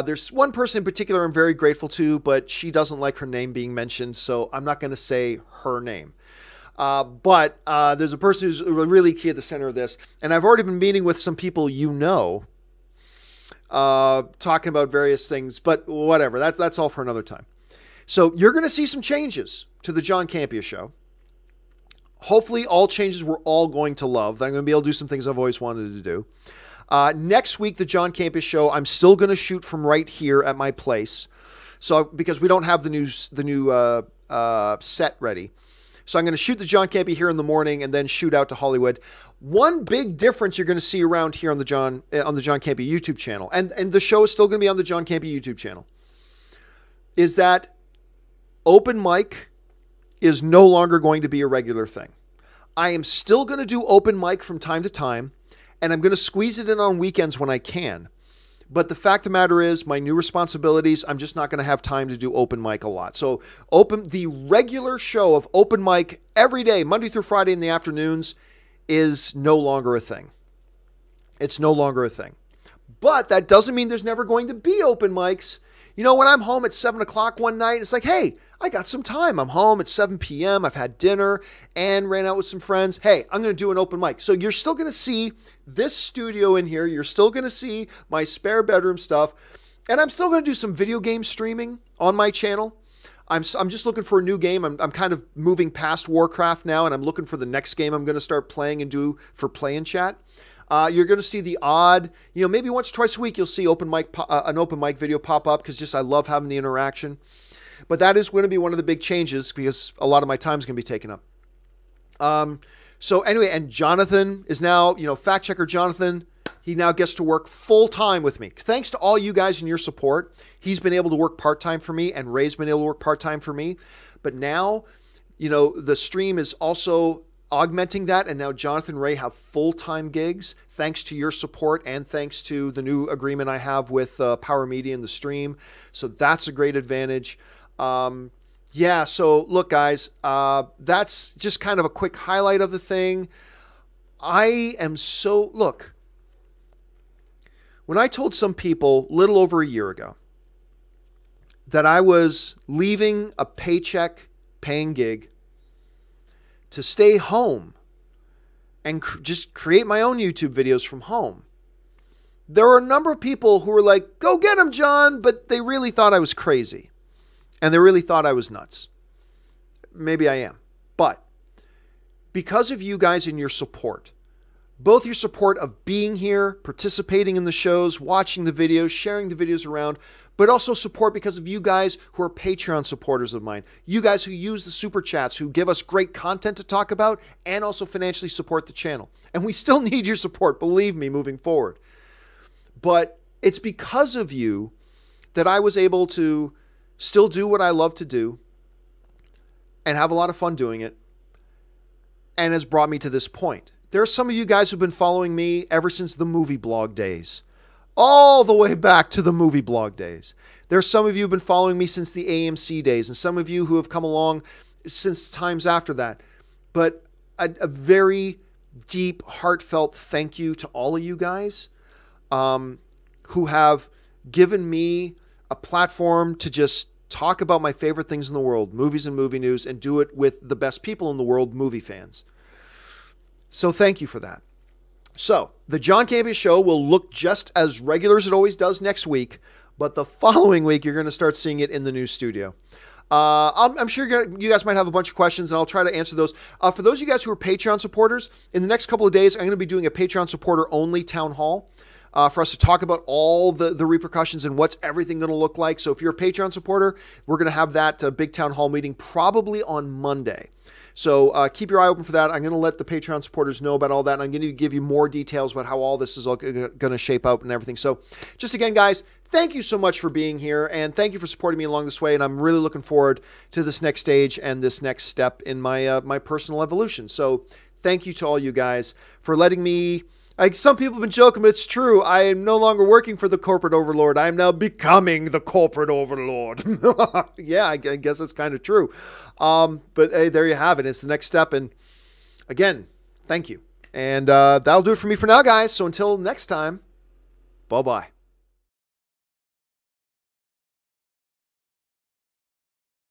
there's one person in particular I'm very grateful to, but she doesn't like her name being mentioned, so I'm not going to say her name. But there's a person who's really key at the center of this, and I've already been meeting with some people talking about various things, but whatever. That's all for another time. So you're going to see some changes to the John Campea Show. Hopefully all changes we're all going to love. I'm going to be able to do some things I've always wanted to do. Next week, the John Campea Show, I'm still going to shoot from right here at my place. So because we don't have the new set ready. So I'm going to shoot the John Campea here in the morning and then shoot out to Hollywood. One big difference you're going to see around here on the John Campea YouTube channel, and the show is still going to be on the John Campea YouTube channel, is that open mic is no longer going to be a regular thing. I am still going to do open mic from time to time, and I'm going to squeeze it in on weekends when I can. But the fact of the matter is, my new responsibilities, I'm just not going to have time to do open mic a lot. So the regular show of open mic every day, Monday through Friday in the afternoons, is no longer a thing. It's no longer a thing. But that doesn't mean there's never going to be open mics. You know, when I'm home at 7 o'clock one night, it's like, hey, I got some time. I'm home at 7 p.m. I've had dinner and ran out with some friends. Hey, I'm going to do an open mic. So you're still going to see this studio in here. You're still going to see my spare bedroom stuff. And I'm still going to do some video game streaming on my channel. I'm just looking for a new game. I'm kind of moving past Warcraft now, and I'm looking for the next game I'm going to start playing and do for Play and Chat. You're going to see the odd, maybe once or twice a week, you'll see an open mic video pop up because I love having the interaction. But that is going to be one of the big changes because a lot of my time is going to be taken up. So anyway, and Jonathan is now, fact checker Jonathan, he now gets to work full time with me. Thanks to all you guys and your support, he's been able to work part-time for me and Ray's been able to work part-time for me. But now, the stream is also augmenting that, and now Jonathan and Ray have full-time gigs thanks to your support and thanks to the new agreement I have with Power Media and the stream. So that's a great advantage. Yeah, so look, guys, that's just kind of a quick highlight of the thing. Look, when I told some people a little over a year ago that I was leaving a paycheck paying gig to stay home and just create my own YouTube videos from home, there were a number of people who were like, go get him, John, but they really thought I was crazy. And they really thought I was nuts. Maybe I am. But because of you guys and your support, both your support of being here, participating in the shows, watching the videos, sharing the videos around, but also support because of you guys who are Patreon supporters of mine, you guys who use the super chats, who give us great content to talk about, and also financially support the channel. And we still need your support, believe me, moving forward. But it's because of you that I was able to still do what I love to do and have a lot of fun doing it, and has brought me to this point. There are some of you guys who've been following me ever since the movie blog days, all the way back to the movie blog days. There are some of you who've been following me since the AMC days, and some of you who have come along since times after that. But a very deep, heartfelt thank you to all of you guys who have given me a platform to just talk about my favorite things in the world, movies and movie news, and do it with the best people in the world, movie fans. So thank you for that. So the John Campea Show will look just as regular as it always does next week, but the following week you're going to start seeing it in the new studio. I'm sure you guys might have a bunch of questions, and I'll try to answer those. For those of you guys who are Patreon supporters, in the next couple of days, I'm going to be doing a Patreon supporter-only town hall for us to talk about all the repercussions and what's everything going to look like. So if you're a Patreon supporter, we're going to have that big town hall meeting probably on Monday. So keep your eye open for that. I'm going to let the Patreon supporters know about all that, and I'm going to give you more details about how all this is all going to shape out and everything. So just again, guys, thank you so much for being here, and thank you for supporting me along this way, and I'm really looking forward to this next stage and this next step in my my personal evolution. So thank you to all you guys for letting me... Like, some people have been joking, but it's true. I am no longer working for the corporate overlord. I am now becoming the corporate overlord. Yeah, I guess that's kind of true. But hey, there you have it. It's the next step. And again, thank you. And that'll do it for me for now, guys. So until next time, bye-bye.